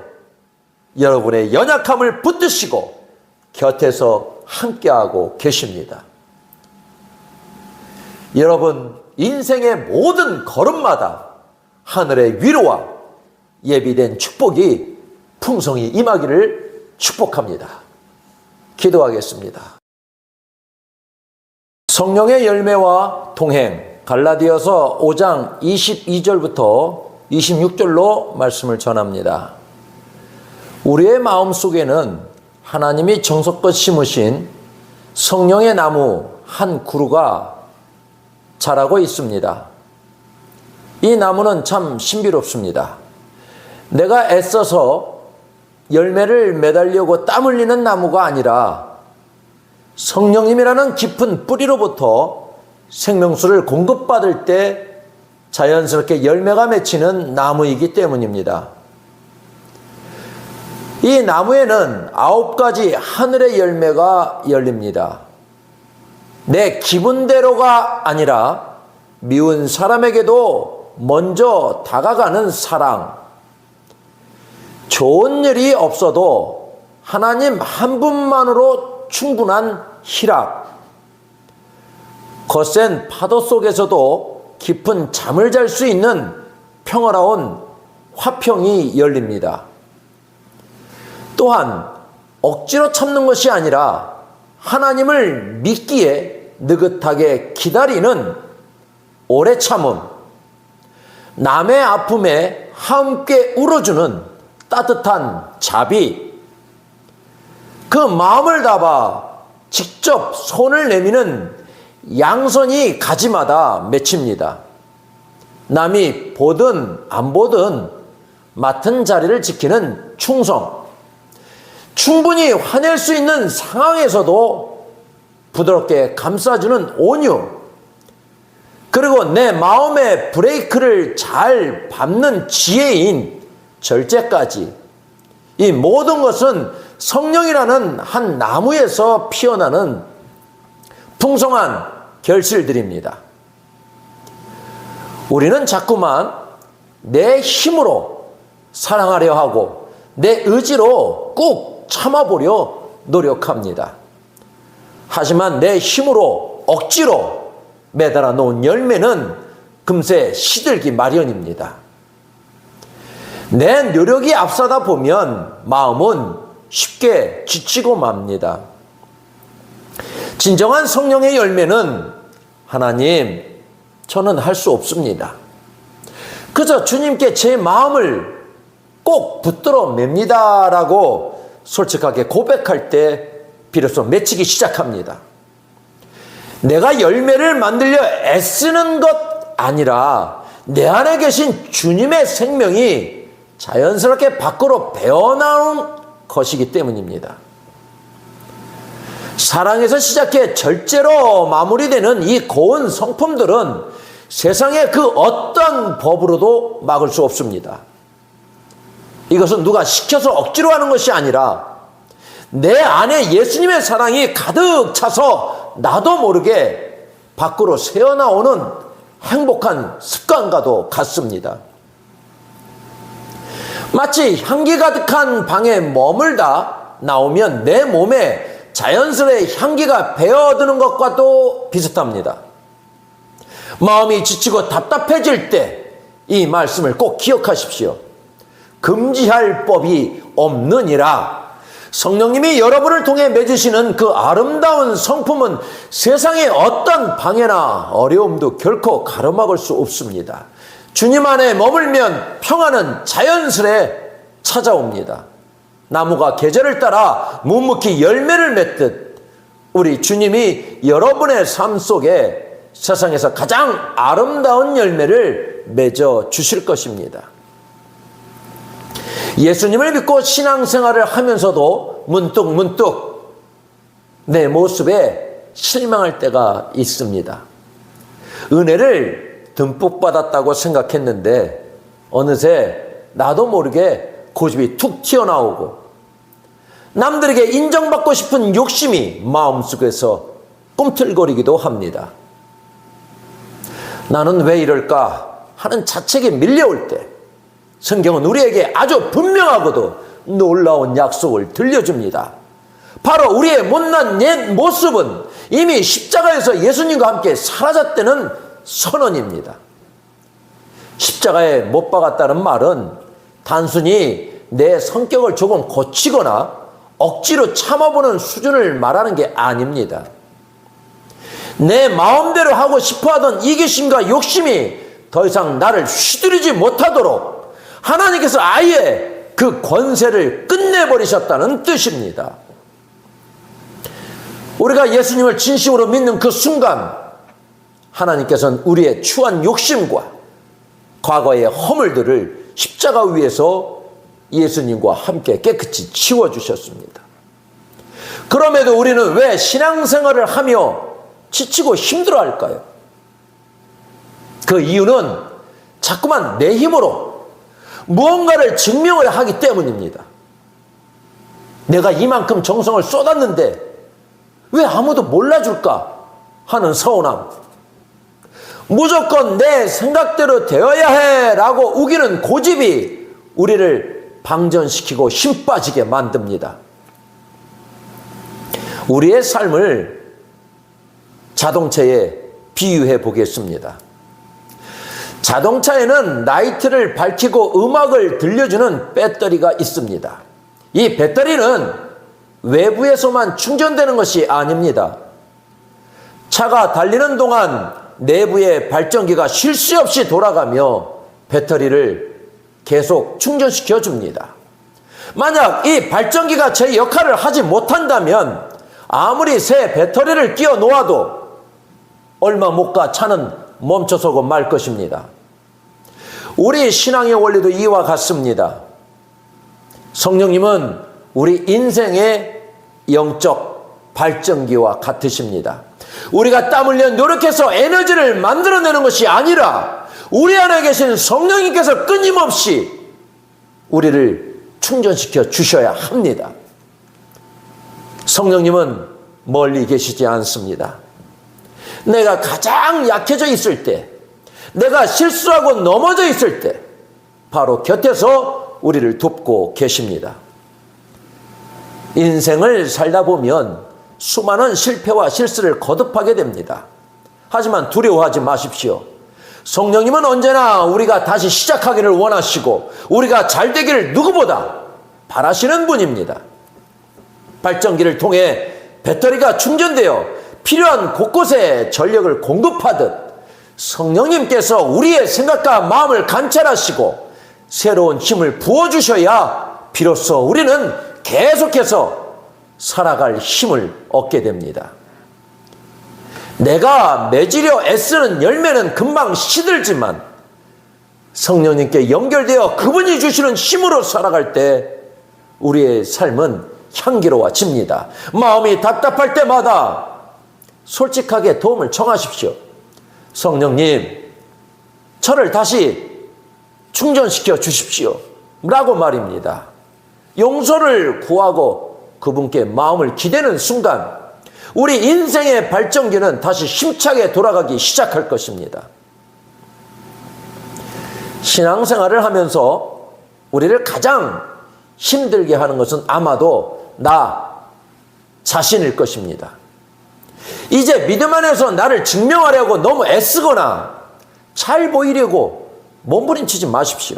여러분의 연약함을 붙드시고 곁에서 함께하고 계십니다. 여러분 인생의 모든 걸음마다 하늘의 위로와 예비된 축복이 풍성히 임하기를 축복합니다. 기도하겠습니다. 성령의 열매와 동행, 갈라디아서 5장 22절부터 26절로 말씀을 전합니다. 우리의 마음속에는 하나님이 정성껏 심으신 성령의 나무 한 그루가 자라고 있습니다. 이 나무는 참 신비롭습니다. 내가 애써서 열매를 매달려고 땀 흘리는 나무가 아니라 성령님이라는 깊은 뿌리로부터 생명수를 공급받을 때 자연스럽게 열매가 맺히는 나무이기 때문입니다. 이 나무에는 9가지 하늘의 열매가 열립니다. 내 기분대로가 아니라 미운 사람에게도 먼저 다가가는 사랑, 좋은 일이 없어도 하나님 한 분만으로 충분한 희락, 거센 파도 속에서도 깊은 잠을 잘 수 있는 평화로운 화평이 열립니다. 또한 억지로 참는 것이 아니라 하나님을 믿기에 느긋하게 기다리는 오래 참음, 남의 아픔에 함께 울어주는 따뜻한 자비, 그 마음을 담아 직접 손을 내미는 양손이 가지마다 맺힙니다. 남이 보든 안 보든 맡은 자리를 지키는 충성, 충분히 화낼 수 있는 상황에서도 부드럽게 감싸주는 온유, 그리고 내 마음의 브레이크를 잘 밟는 지혜인 절제까지, 이 모든 것은 성령이라는 한 나무에서 피어나는 풍성한 결실들입니다. 우리는 자꾸만 내 힘으로 사랑하려 하고 내 의지로 꾹 참아보려 노력합니다. 하지만 내 힘으로 억지로 매달아 놓은 열매는 금세 시들기 마련입니다. 내 노력이 앞서다 보면 마음은 쉽게 지치고 맙니다. 진정한 성령의 열매는 하나님, 저는 할 수 없습니다. 그저 주님께 제 마음을 꼭 붙들어 맵니다 라고 솔직하게 고백할 때 비로소 맺히기 시작합니다. 내가 열매를 만들려 애쓰는 것 아니라 내 안에 계신 주님의 생명이 자연스럽게 밖으로 배어나오는 것이기 때문입니다. 사랑에서 시작해 절제로 마무리되는 이 고운 성품들은 세상의 그 어떤 법으로도 막을 수 없습니다. 이것은 누가 시켜서 억지로 하는 것이 아니라 내 안에 예수님의 사랑이 가득 차서 나도 모르게 밖으로 새어나오는 행복한 습관과도 같습니다. 마치 향기 가득한 방에 머물다 나오면 내 몸에 자연스레 향기가 배어드는 것과도 비슷합니다. 마음이 지치고 답답해질 때 이 말씀을 꼭 기억하십시오. 금지할 법이 없느니라. 성령님이 여러분을 통해 맺으시는 그 아름다운 성품은 세상의 어떤 방해나 어려움도 결코 가로막을 수 없습니다. 주님 안에 머물면 평안은 자연스레 찾아옵니다. 나무가 계절을 따라 묵묵히 열매를 맺듯 우리 주님이 여러분의 삶 속에 세상에서 가장 아름다운 열매를 맺어 주실 것입니다. 예수님을 믿고 신앙생활을 하면서도 문득 내 모습에 실망할 때가 있습니다. 은혜를 듬뿍 받았다고 생각했는데 어느새 나도 모르게 고집이 툭 튀어나오고 남들에게 인정받고 싶은 욕심이 마음속에서 꿈틀거리기도 합니다. 나는 왜 이럴까 하는 자책이 밀려올 때 성경은 우리에게 아주 분명하고도 놀라운 약속을 들려줍니다. 바로 우리의 못난 옛 모습은 이미 십자가에서 예수님과 함께 사라졌다는 선언입니다. 십자가에 못 박았다는 말은 단순히 내 성격을 조금 고치거나 억지로 참아보는 수준을 말하는 게 아닙니다. 내 마음대로 하고 싶어하던 이기심과 욕심이 더 이상 나를 휘두르지 못하도록 하나님께서 아예 그 권세를 끝내버리셨다는 뜻입니다. 우리가 예수님을 진심으로 믿는 그 순간 하나님께서는 우리의 추한 욕심과 과거의 허물들을 십자가 위에서 예수님과 함께 깨끗이 치워주셨습니다. 그럼에도 우리는 왜 신앙생활을 하며 지치고 힘들어할까요? 그 이유는 자꾸만 내 힘으로 무언가를 증명을 하기 때문입니다. 내가 이만큼 정성을 쏟았는데 왜 아무도 몰라줄까 하는 서운함, 무조건 내 생각대로 되어야 해라고 우기는 고집이 우리를 방전시키고 힘 빠지게 만듭니다. 우리의 삶을 자동차에 비유해 보겠습니다. 자동차에는 라이트를 밝히고 음악을 들려주는 배터리가 있습니다. 이 배터리는 외부에서만 충전되는 것이 아닙니다. 차가 달리는 동안 내부의 발전기가 쉴 새 없이 돌아가며 배터리를 계속 충전시켜 줍니다. 만약 이 발전기가 제 역할을 하지 못한다면 아무리 새 배터리를 끼워 놓아도 얼마 못 가 차는 멈춰서고 말 것입니다. 우리 신앙의 원리도 이와 같습니다. 성령님은 우리 인생의 영적 발전기와 같으십니다. 우리가 땀 흘려 노력해서 에너지를 만들어내는 것이 아니라 우리 안에 계신 성령님께서 끊임없이 우리를 충전시켜 주셔야 합니다. 성령님은 멀리 계시지 않습니다. 내가 가장 약해져 있을 때, 내가 실수하고 넘어져 있을 때 바로 곁에서 우리를 돕고 계십니다. 인생을 살다 보면 수많은 실패와 실수를 거듭하게 됩니다. 하지만 두려워하지 마십시오. 성령님은 언제나 우리가 다시 시작하기를 원하시고 우리가 잘 되기를 누구보다 바라시는 분입니다. 발전기를 통해 배터리가 충전되어 필요한 곳곳에 전력을 공급하듯 성령님께서 우리의 생각과 마음을 관찰하시고 새로운 힘을 부어주셔야 비로소 우리는 계속해서 살아갈 힘을 얻게 됩니다. 내가 맺으려 애쓰는 열매는 금방 시들지만 성령님께 연결되어 그분이 주시는 힘으로 살아갈 때 우리의 삶은 향기로워집니다. 마음이 답답할 때마다 솔직하게 도움을 청하십시오. 성령님, 저를 다시 충전시켜 주십시오 라고 말입니다. 용서를 구하고 그분께 마음을 기대는 순간 우리 인생의 발전기는 다시 힘차게 돌아가기 시작할 것입니다. 신앙생활을 하면서 우리를 가장 힘들게 하는 것은 아마도 나 자신일 것입니다. 이제 믿음 안에서 나를 증명하려고 너무 애쓰거나 잘 보이려고 몸부림치지 마십시오.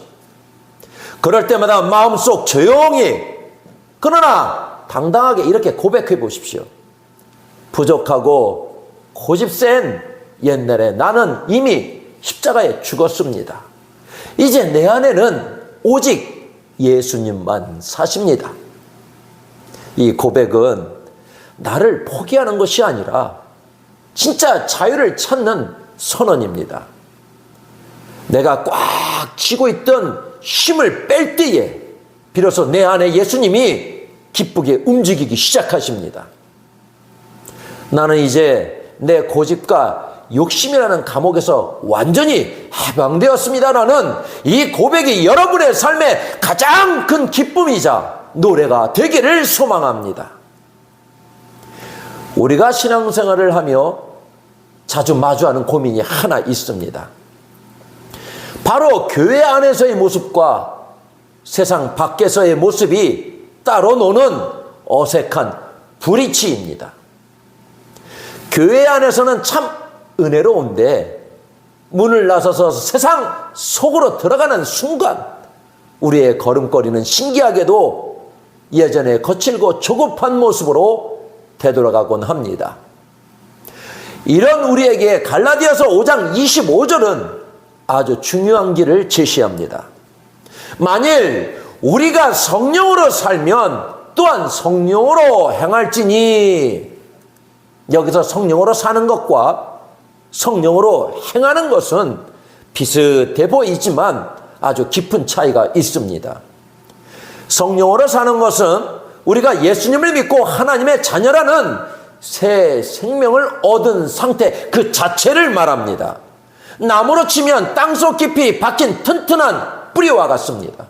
그럴 때마다 마음속 조용히 그러나 당당하게 이렇게 고백해 보십시오. 부족하고 고집센 옛날에 나는 이미 십자가에 죽었습니다. 이제 내 안에는 오직 예수님만 사십니다. 이 고백은 나를 포기하는 것이 아니라 진짜 자유를 찾는 선언입니다. 내가 꽉 쥐고 있던 힘을 뺄 때에 비로소 내 안에 예수님이 기쁘게 움직이기 시작하십니다. 나는 이제 내 고집과 욕심이라는 감옥에서 완전히 해방되었습니다라는 이 고백이 여러분의 삶의 가장 큰 기쁨이자 노래가 되기를 소망합니다. 우리가 신앙생활을 하며 자주 마주하는 고민이 하나 있습니다. 바로 교회 안에서의 모습과 세상 밖에서의 모습이 따로 노는 어색한 불이치입니다. 교회 안에서는 참 은혜로운데 문을 나서서 세상 속으로 들어가는 순간 우리의 걸음걸이는 신기하게도 예전에 거칠고 조급한 모습으로 되돌아가곤 합니다. 이런 우리에게 갈라디아서 5장 25절은 아주 중요한 길을 제시합니다. 만일 우리가 성령으로 살면 또한 성령으로 행할지니, 여기서 성령으로 사는 것과 성령으로 행하는 것은 비슷해 보이지만 아주 깊은 차이가 있습니다. 성령으로 사는 것은 우리가 예수님을 믿고 하나님의 자녀라는 새 생명을 얻은 상태 그 자체를 말합니다. 나무로 치면 땅속 깊이 박힌 튼튼한 뿌리와 같습니다.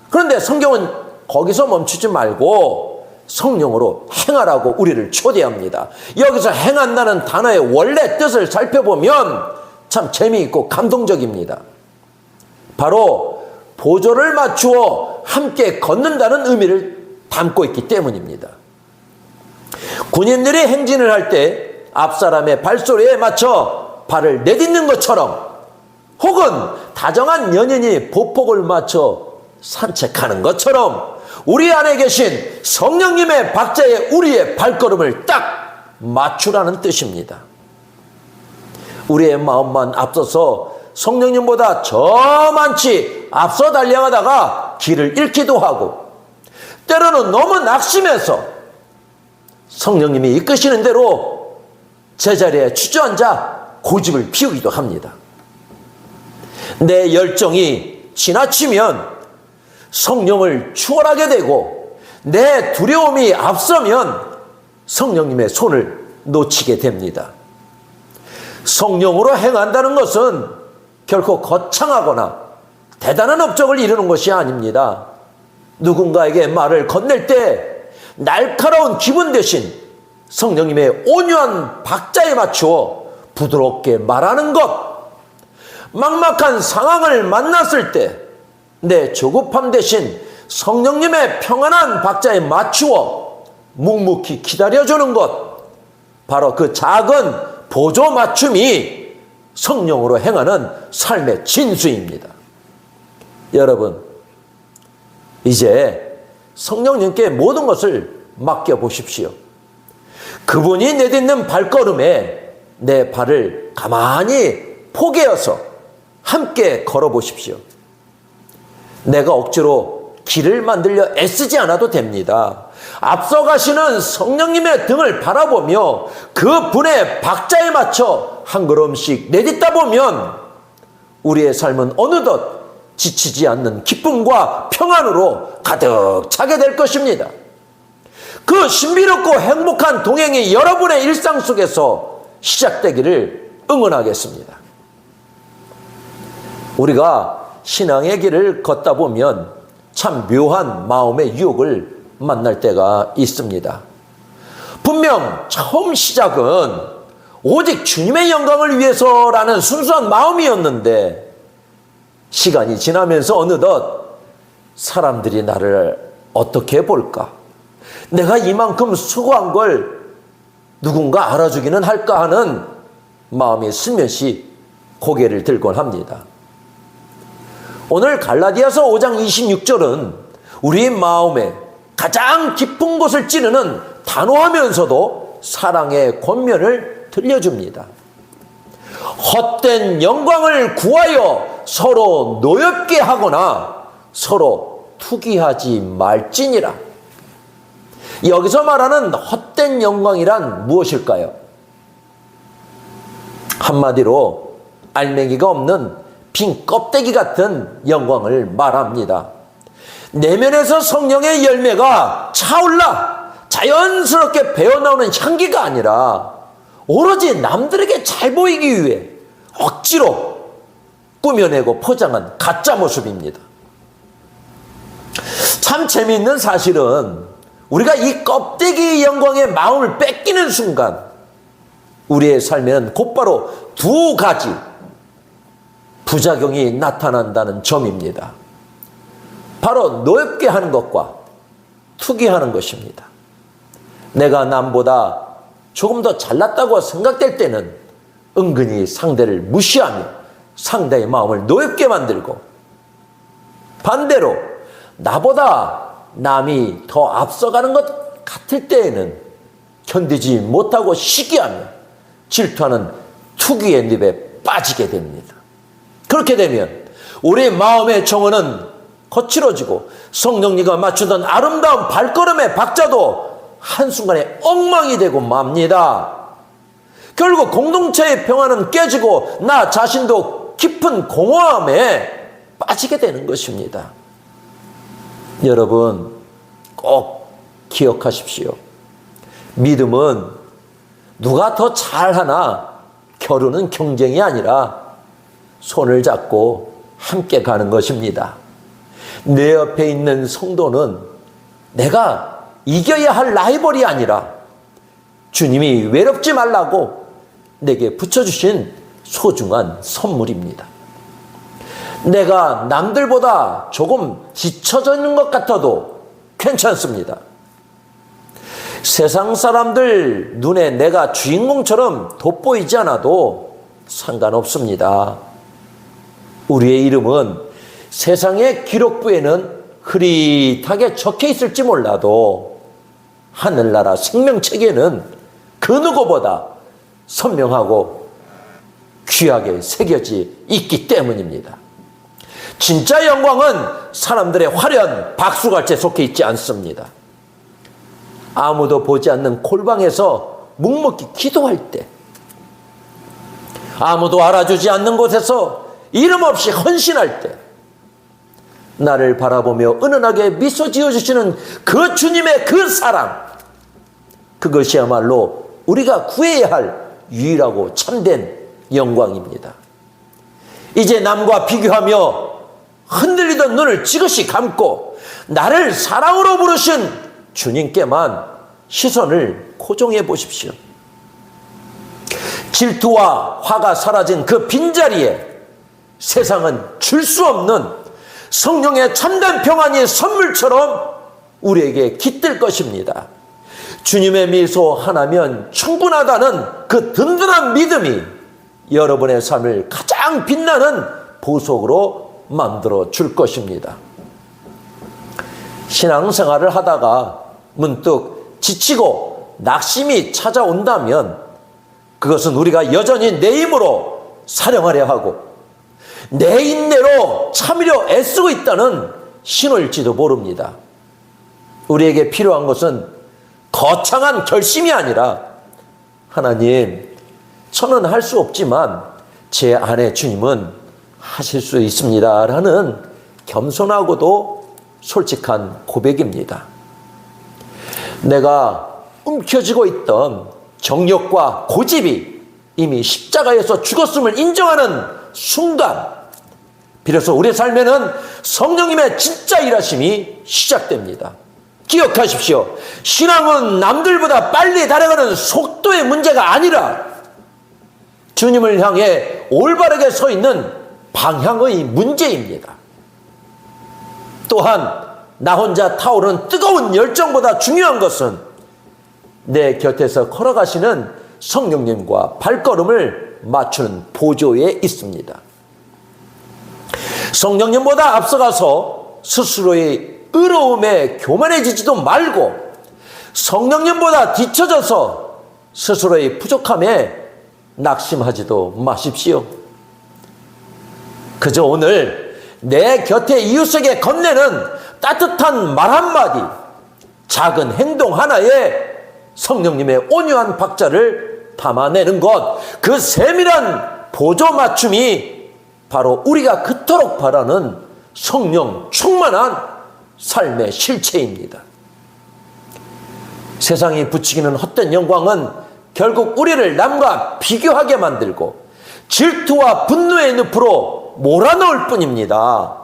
그런데 성경은 거기서 멈추지 말고 성령으로 행하라고 우리를 초대합니다. 여기서 행한다는 단어의 원래 뜻을 살펴보면 참 재미있고 감동적입니다. 바로 보조를 맞추어 함께 걷는다는 의미를 담고 있기 때문입니다. 군인들이 행진을 할 때 앞사람의 발소리에 맞춰 발을 내딛는 것처럼 혹은 다정한 연인이 보폭을 맞춰 산책하는 것처럼 우리 안에 계신 성령님의 박자에 우리의 발걸음을 딱 맞추라는 뜻입니다. 우리의 마음만 앞서서 성령님보다 저만치 앞서 달려가다가 길을 잃기도 하고, 때로는 너무 낙심해서 성령님이 이끄시는 대로 제자리에 주저앉아 고집을 피우기도 합니다. 내 열정이 지나치면 성령을 추월하게 되고, 내 두려움이 앞서면 성령님의 손을 놓치게 됩니다. 성령으로 행한다는 것은 결코 거창하거나 대단한 업적을 이루는 것이 아닙니다. 누군가에게 말을 건넬 때 날카로운 기분 대신 성령님의 온유한 박자에 맞추어 부드럽게 말하는 것, 막막한 상황을 만났을 때 내 조급함 대신 성령님의 평안한 박자에 맞추어 묵묵히 기다려주는 것, 바로 그 작은 보조 맞춤이 성령으로 행하는 삶의 진수입니다. 여러분, 이제 성령님께 모든 것을 맡겨보십시오. 그분이 내딛는 발걸음에 내 발을 가만히 포개어서 함께 걸어보십시오. 내가 억지로 길을 만들려 애쓰지 않아도 됩니다. 앞서가시는 성령님의 등을 바라보며 그 분의 박자에 맞춰 한 걸음씩 내딛다 보면 우리의 삶은 어느덧 지치지 않는 기쁨과 평안으로 가득 차게 될 것입니다. 그 신비롭고 행복한 동행이 여러분의 일상 속에서 시작되기를 응원하겠습니다. 우리가 신앙의 길을 걷다 보면 참 묘한 마음의 유혹을 만날 때가 있습니다. 분명 처음 시작은 오직 주님의 영광을 위해서라는 순수한 마음이었는데, 시간이 지나면서 어느덧 사람들이 나를 어떻게 볼까? 내가 이만큼 수고한 걸 누군가 알아주기는 할까 하는 마음이 슬며시 고개를 들곤 합니다. 오늘 갈라디아서 5장 26절은 우리 마음에 가장 깊은 곳을 찌르는 단호하면서도 사랑의 권면을 들려줍니다. 헛된 영광을 구하여 서로 노엽게 하거나 서로 투기하지 말지니라. 여기서 말하는 헛된 영광이란 무엇일까요? 한마디로 알맹이가 없는 빈 껍데기 같은 영광을 말합니다. 내면에서 성령의 열매가 차올라 자연스럽게 배어나오는 향기가 아니라 오로지 남들에게 잘 보이기 위해 억지로 꾸며내고 포장한 가짜 모습입니다. 참 재미있는 사실은 우리가 이 껍데기 영광의 마음을 뺏기는 순간 우리의 삶에는 곧바로 두 가지 부작용이 나타난다는 점입니다. 바로 노엽게 하는 것과 투기하는 것입니다. 내가 남보다 조금 더 잘났다고 생각될 때는 은근히 상대를 무시하며 상대의 마음을 노엽게 만들고, 반대로 나보다 남이 더 앞서가는 것 같을 때에는 견디지 못하고 시기하며 질투하는 투기의 늪에 빠지게 됩니다. 그렇게 되면 우리 마음의 정원은 거칠어지고 성령님과 맞추던 아름다운 발걸음의 박자도 한순간에 엉망이 되고 맙니다. 결국 공동체의 평화는 깨지고 나 자신도 깊은 공허함에 빠지게 되는 것입니다. 여러분, 꼭 기억하십시오. 믿음은 누가 더 잘하나 겨루는 경쟁이 아니라 손을 잡고 함께 가는 것입니다. 내 옆에 있는 성도는 내가 이겨야 할 라이벌이 아니라 주님이 외롭지 말라고 내게 붙여주신 소중한 선물입니다. 내가 남들보다 조금 뒤처져 있는 것 같아도 괜찮습니다. 세상 사람들 눈에 내가 주인공처럼 돋보이지 않아도 상관없습니다. 우리의 이름은 세상의 기록부에는 흐릿하게 적혀 있을지 몰라도 하늘나라 생명책에는 그 누구보다 선명하고 귀하게 새겨져 있기 때문입니다. 진짜 영광은 사람들의 화려한 박수갈채 속해 있지 않습니다. 아무도 보지 않는 골방에서 묵묵히 기도할 때, 아무도 알아주지 않는 곳에서 이름 없이 헌신할 때, 나를 바라보며 은은하게 미소 지어주시는 그 주님의 그 사랑, 그것이야말로 우리가 구해야 할 유일하고 참된 영광입니다. 이제 남과 비교하며 흔들리던 눈을 지그시 감고 나를 사랑으로 부르신 주님께만 시선을 고정해 보십시오. 질투와 화가 사라진 그 빈자리에 세상은 줄 수 없는 성령의 참된 평안이 선물처럼 우리에게 깃들 것입니다. 주님의 미소 하나면 충분하다는 그 든든한 믿음이 여러분의 삶을 가장 빛나는 보석으로 만들어 줄 것입니다. 신앙생활을 하다가 문득 지치고 낙심이 찾아온다면 그것은 우리가 여전히 내 힘으로 사령하려 하고 내 인내로 참으려 애쓰고 있다는 신호일지도 모릅니다. 우리에게 필요한 것은 거창한 결심이 아니라 하나님, 저는 할 수 없지만 제 안에 주님은 하실 수 있습니다 라는 겸손하고도 솔직한 고백입니다. 내가 움켜쥐고 있던 정욕과 고집이 이미 십자가에서 죽었음을 인정하는 순간 비로소 우리의 삶에는 성령님의 진짜 일하심이 시작됩니다. 기억하십시오. 신앙은 남들보다 빨리 달아가는 속도의 문제가 아니라 주님을 향해 올바르게 서 있는 방향의 문제입니다. 또한 나 혼자 타오르는 뜨거운 열정보다 중요한 것은 내 곁에서 걸어가시는 성령님과 발걸음을 맞추는 보조에 있습니다. 성령님보다 앞서가서 스스로의 의로움에 교만해지지도 말고 성령님보다 뒤처져서 스스로의 부족함에 낙심하지도 마십시오. 그저 오늘 내 곁에 이웃에게 건네는 따뜻한 말 한마디, 작은 행동 하나에 성령님의 온유한 박자를 담아내는 것, 그 세밀한 보조 맞춤이 바로 우리가 그토록 바라는 성령 충만한 삶의 실체입니다. 세상이 부추기는 헛된 영광은 결국 우리를 남과 비교하게 만들고 질투와 분노의 늪으로 몰아넣을 뿐입니다.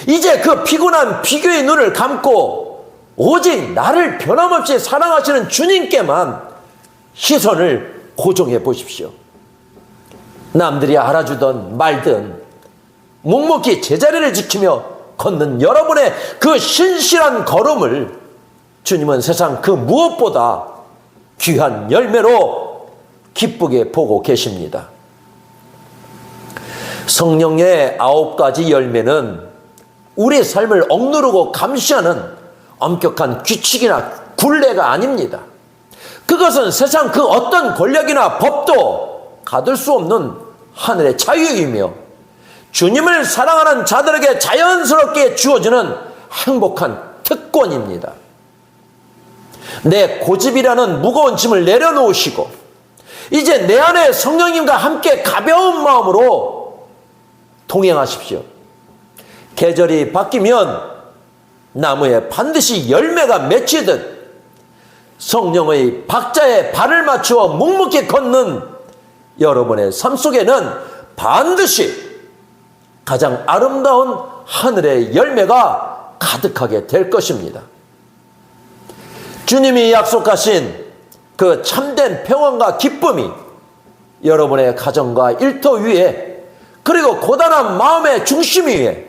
이제 그 피곤한 비교의 눈을 감고 오직 나를 변함없이 사랑하시는 주님께만 시선을 고정해 보십시오. 남들이 알아주던 말든 묵묵히 제자리를 지키며 걷는 여러분의 그 신실한 걸음을 주님은 세상 그 무엇보다 귀한 열매로 기쁘게 보고 계십니다. 성령의 9가지 열매는 우리의 삶을 억누르고 감시하는 엄격한 규칙이나 굴레가 아닙니다. 그것은 세상 그 어떤 권력이나 법도 가둘 수 없는 하늘의 자유이며 주님을 사랑하는 자들에게 자연스럽게 주어지는 행복한 특권입니다. 내 고집이라는 무거운 짐을 내려놓으시고 이제 내 안에 성령님과 함께 가벼운 마음으로 동행하십시오. 계절이 바뀌면 나무에 반드시 열매가 맺히듯 성령의 박자에 발을 맞추어 묵묵히 걷는 여러분의 삶 속에는 반드시 가장 아름다운 하늘의 열매가 가득하게 될 것입니다. 주님이 약속하신 그 참된 평안과 기쁨이 여러분의 가정과 일터 위에 그리고 고단한 마음의 중심 위에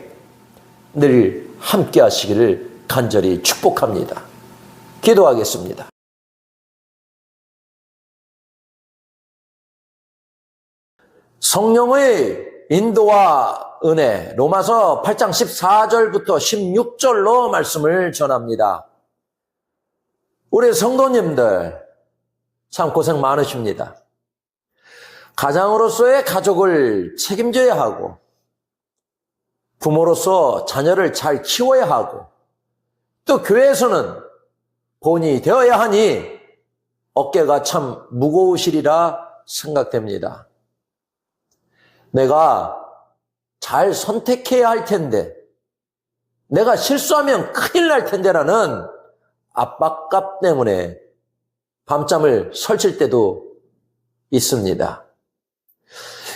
늘 함께 하시기를 간절히 축복합니다. 기도하겠습니다. 성령의 인도와 은혜, 로마서 8장 14절부터 16절로 말씀을 전합니다. 우리 성도님들 참 고생 많으십니다. 가장으로서의 가족을 책임져야 하고, 부모로서 자녀를 잘 키워야 하고, 또 교회에서는 본이 되어야 하니 어깨가 참 무거우시리라 생각됩니다. 내가 잘 선택해야 할 텐데, 내가 실수하면 큰일 날 텐데라는 압박감 때문에 밤잠을 설칠 때도 있습니다.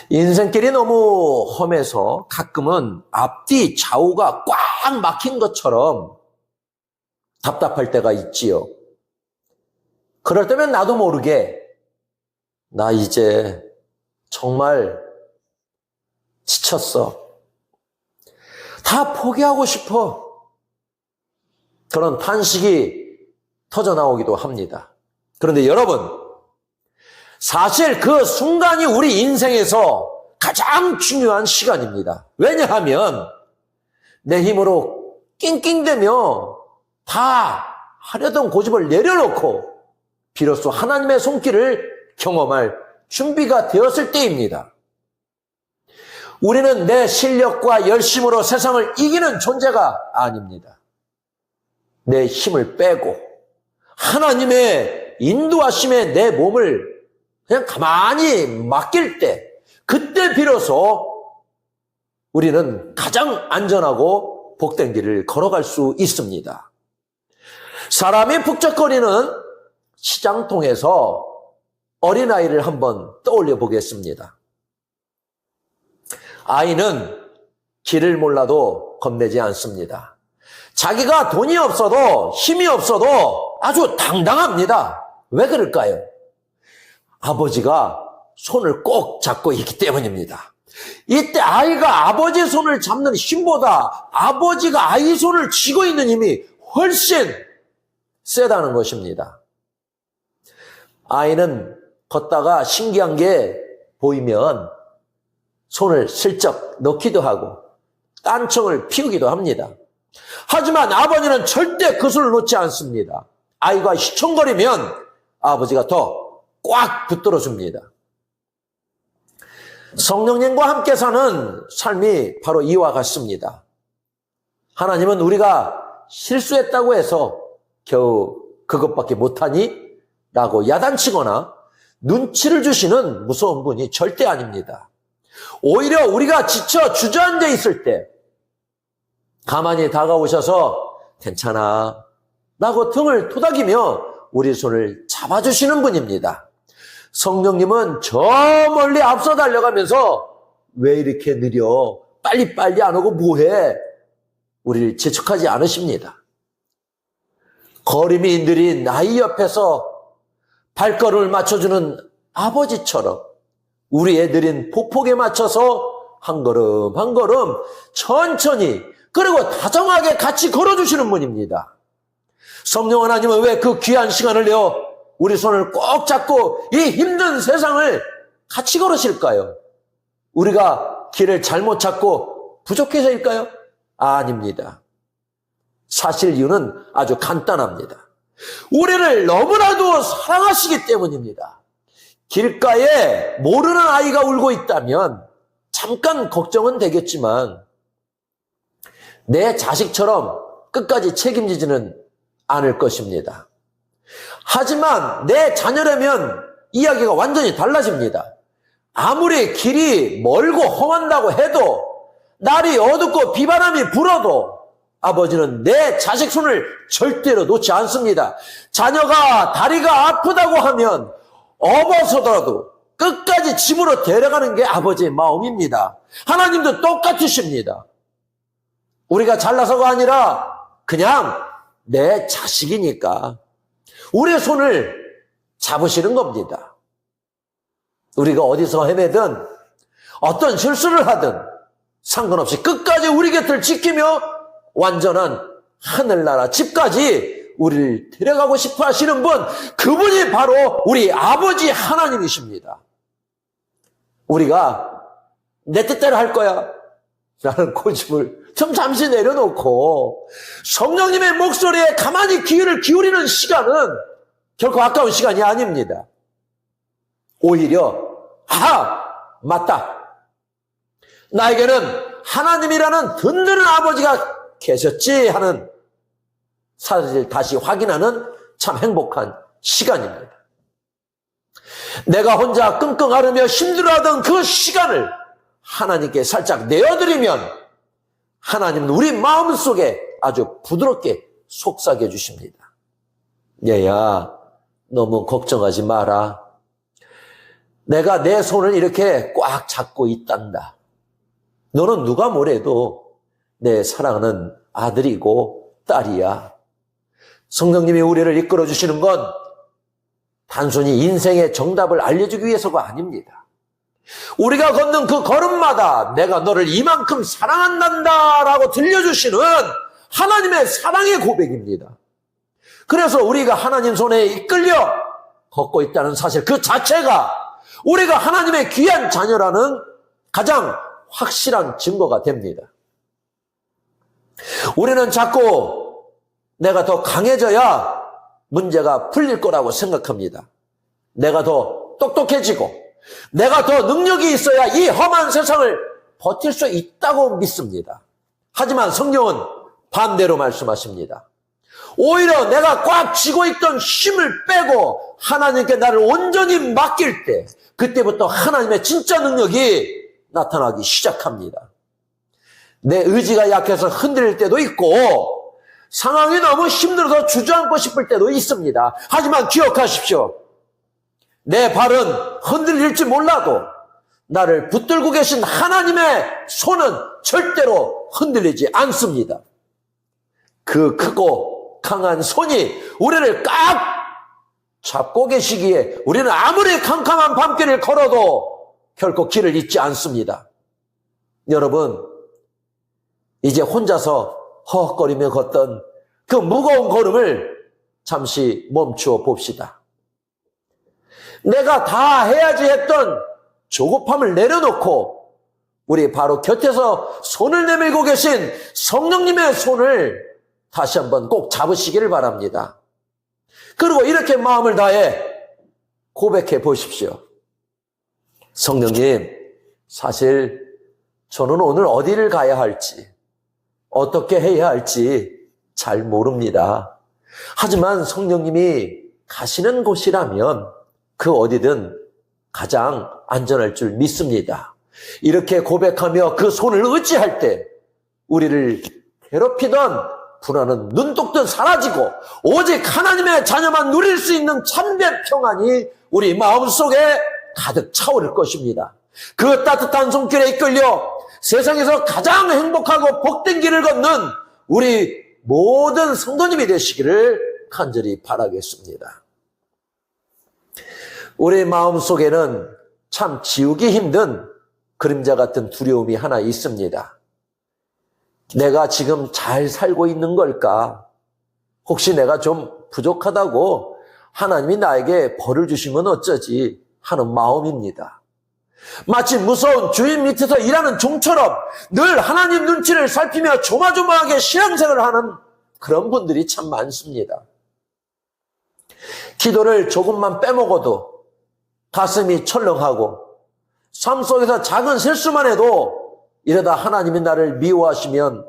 인생길이 너무 험해서 가끔은 앞뒤 좌우가 꽉 막힌 것처럼 답답할 때가 있지요. 그럴 때면 나도 모르게 나 이제 정말 지쳤어. 다 포기하고 싶어. 그런 탄식이 터져나오기도 합니다. 그런데 여러분, 사실 그 순간이 우리 인생에서 가장 중요한 시간입니다. 왜냐하면 내 힘으로 낑낑대며 다 하려던 고집을 내려놓고 비로소 하나님의 손길을 경험할 준비가 되었을 때입니다. 우리는 내 실력과 열심으로 세상을 이기는 존재가 아닙니다. 내 힘을 빼고 하나님의 인도하심에 내 몸을 그냥 가만히 맡길 때, 그때 비로소 우리는 가장 안전하고 복된 길을 걸어갈 수 있습니다. 사람이 북적거리는 시장통에서 어린아이를 한번 떠올려 보겠습니다. 아이는 길을 몰라도 겁내지 않습니다. 자기가 돈이 없어도 힘이 없어도 아주 당당합니다. 왜 그럴까요? 아버지가 손을 꼭 잡고 있기 때문입니다. 이때 아이가 아버지의 손을 잡는 힘보다 아버지가 아이 손을 쥐고 있는 힘이 훨씬 세다는 것입니다. 아이는 걷다가 신기한 게 보이면 손을 슬쩍 넣기도 하고 딴청을 피우기도 합니다. 하지만 아버지는 절대 그 손을 놓지 않습니다. 아이가 휘청거리면 아버지가 더 꽉 붙들어 줍니다. 성령님과 함께 사는 삶이 바로 이와 같습니다. 하나님은 우리가 실수했다고 해서 겨우 그것밖에 못하니? 라고 야단치거나 눈치를 주시는 무서운 분이 절대 아닙니다. 오히려 우리가 지쳐 주저앉아 있을 때 가만히 다가오셔서 괜찮아 라고 등을 토닥이며 우리 손을 잡아주시는 분입니다. 성령님은 저 멀리 앞서 달려가면서 왜 이렇게 느려? 빨리빨리 안 오고 뭐해? 우리를 재촉하지 않으십니다. 걸음이 느린 아이 옆에서 발걸음을 맞춰주는 아버지처럼 우리의 느린 폭폭에 맞춰서 한 걸음 한 걸음 천천히 그리고 다정하게 같이 걸어주시는 분입니다. 성령 하나님은 왜 그 귀한 시간을 내어 우리 손을 꼭 잡고 이 힘든 세상을 같이 걸으실까요? 우리가 길을 잘못 찾고 부족해서일까요? 아닙니다. 사실 이유는 아주 간단합니다. 우리를 너무나도 사랑하시기 때문입니다. 길가에 모르는 아이가 울고 있다면 잠깐 걱정은 되겠지만 내 자식처럼 끝까지 책임지지는 않을 것입니다. 하지만 내 자녀라면 이야기가 완전히 달라집니다. 아무리 길이 멀고 험한다고 해도 날이 어둡고 비바람이 불어도 아버지는 내 자식 손을 절대로 놓지 않습니다. 자녀가 다리가 아프다고 하면 업어서더라도 끝까지 집으로 데려가는 게 아버지의 마음입니다. 하나님도 똑같으십니다. 우리가 잘나서가 아니라 그냥 내 자식이니까 우리의 손을 잡으시는 겁니다. 우리가 어디서 헤매든 어떤 실수를 하든 상관없이 끝까지 우리 곁을 지키며 완전한 하늘나라 집까지 우리를 데려가고 싶어 하시는 분, 그분이 바로 우리 아버지 하나님이십니다. 우리가 내 뜻대로 할 거야. 라는 고집을 좀 잠시 내려놓고 성령님의 목소리에 가만히 귀를 기울이는 시간은 결코 아까운 시간이 아닙니다. 오히려 맞다. 나에게는 하나님이라는 든든한 아버지가 계셨지 하는 사실을 다시 확인하는 참 행복한 시간입니다. 내가 혼자 끙끙 앓으며 힘들어하던 그 시간을 하나님께 살짝 내어드리면 하나님은 우리 마음속에 아주 부드럽게 속삭여 주십니다. 얘야, 너무 걱정하지 마라. 내가 내 손을 이렇게 꽉 잡고 있단다. 너는 누가 뭐래도 내 사랑하는 아들이고 딸이야. 성령님이 우리를 이끌어 주시는 건 단순히 인생의 정답을 알려주기 위해서가 아닙니다. 우리가 걷는 그 걸음마다 내가 너를 이만큼 사랑한단다 라고 들려주시는 하나님의 사랑의 고백입니다. 그래서 우리가 하나님 손에 이끌려 걷고 있다는 사실 그 자체가 우리가 하나님의 귀한 자녀라는 가장 확실한 증거가 됩니다. 우리는 자꾸 내가 더 강해져야 문제가 풀릴 거라고 생각합니다. 내가 더 똑똑해지고 내가 더 능력이 있어야 이 험한 세상을 버틸 수 있다고 믿습니다. 하지만 성경은 반대로 말씀하십니다. 오히려 내가 꽉 쥐고 있던 힘을 빼고 하나님께 나를 온전히 맡길 때 그때부터 하나님의 진짜 능력이 나타나기 시작합니다. 내 의지가 약해서 흔들릴 때도 있고 상황이 너무 힘들어서 주저앉고 싶을 때도 있습니다. 하지만 기억하십시오. 내 발은 흔들릴지 몰라도 나를 붙들고 계신 하나님의 손은 절대로 흔들리지 않습니다. 그 크고 강한 손이 우리를 꽉 잡고 계시기에 우리는 아무리 캄캄한 밤길을 걸어도 결코 길을 잃지 않습니다. 여러분, 이제 혼자서 허헉거리며 걷던 그 무거운 걸음을 잠시 멈추어 봅시다. 내가 다 해야지 했던 조급함을 내려놓고 우리 바로 곁에서 손을 내밀고 계신 성령님의 손을 다시 한번 꼭 잡으시기를 바랍니다. 그리고 이렇게 마음을 다해 고백해 보십시오. 성령님, 사실 저는 오늘 어디를 가야 할지, 어떻게 해야 할지 잘 모릅니다. 하지만 성령님이 가시는 곳이라면 그 어디든 가장 안전할 줄 믿습니다. 이렇게 고백하며 그 손을 의지할 때 우리를 괴롭히던 불안은 눈독듯 사라지고 오직 하나님의 자녀만 누릴 수 있는 참된 평안이 우리 마음속에 가득 차오를 것입니다. 그 따뜻한 손길에 이끌려 세상에서 가장 행복하고 복된 길을 걷는 우리 모든 성도님이 되시기를 간절히 바라겠습니다. 우리 마음속에는 참 지우기 힘든 그림자 같은 두려움이 하나 있습니다. 내가 지금 잘 살고 있는 걸까? 혹시 내가 좀 부족하다고 하나님이 나에게 벌을 주시면 어쩌지 하는 마음입니다. 마치 무서운 주인 밑에서 일하는 종처럼 늘 하나님 눈치를 살피며 조마조마하게 신앙생활을 하는 그런 분들이 참 많습니다. 기도를 조금만 빼먹어도 가슴이 철렁하고 삶 속에서 작은 실수만 해도 이러다 하나님이 나를 미워하시면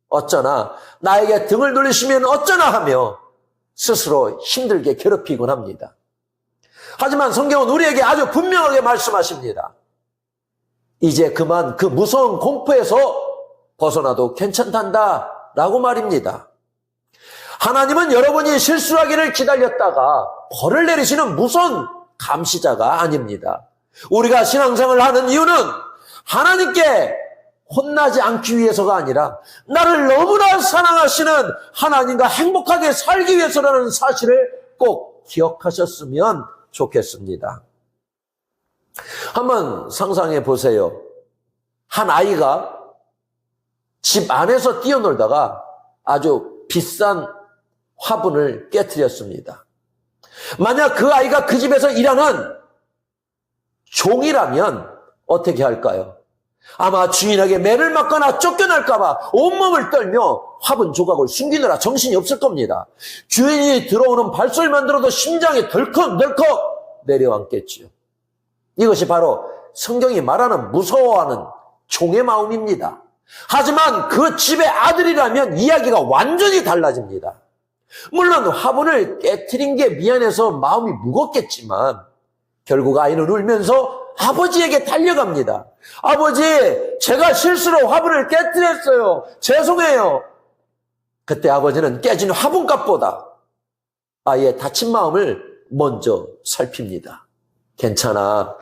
어쩌나, 나에게 등을 돌리시면 어쩌나 하며 스스로 힘들게 괴롭히곤 합니다. 하지만 성경은 우리에게 아주 분명하게 말씀하십니다. 이제 그만 그 무서운 공포에서 벗어나도 괜찮단다 라고 말입니다. 하나님은 여러분이 실수하기를 기다렸다가 벌을 내리시는 무서운 감시자가 아닙니다. 우리가 신앙생활을 하는 이유는 하나님께 혼나지 않기 위해서가 아니라 나를 너무나 사랑하시는 하나님과 행복하게 살기 위해서라는 사실을 꼭 기억하셨으면 좋겠습니다. 한번 상상해 보세요. 한 아이가 집 안에서 뛰어놀다가 아주 비싼 화분을 깨트렸습니다. 만약 그 아이가 그 집에서 일하는 종이라면 어떻게 할까요? 아마 주인에게 매를 맞거나 쫓겨날까봐 온몸을 떨며 화분 조각을 숨기느라 정신이 없을 겁니다. 주인이 들어오는 발소리만 들어도 심장이 덜컥덜컥 내려앉겠지요. 이것이 바로 성경이 말하는 무서워하는 종의 마음입니다. 하지만 그 집의 아들이라면 이야기가 완전히 달라집니다. 물론 화분을 깨트린 게 미안해서 마음이 무겁겠지만 결국 아이는 울면서 아버지에게 달려갑니다. 아버지, 제가 실수로 화분을 깨트렸어요. 죄송해요. 그때 아버지는 깨진 화분값보다 아이의 다친 마음을 먼저 살핍니다. 괜찮아.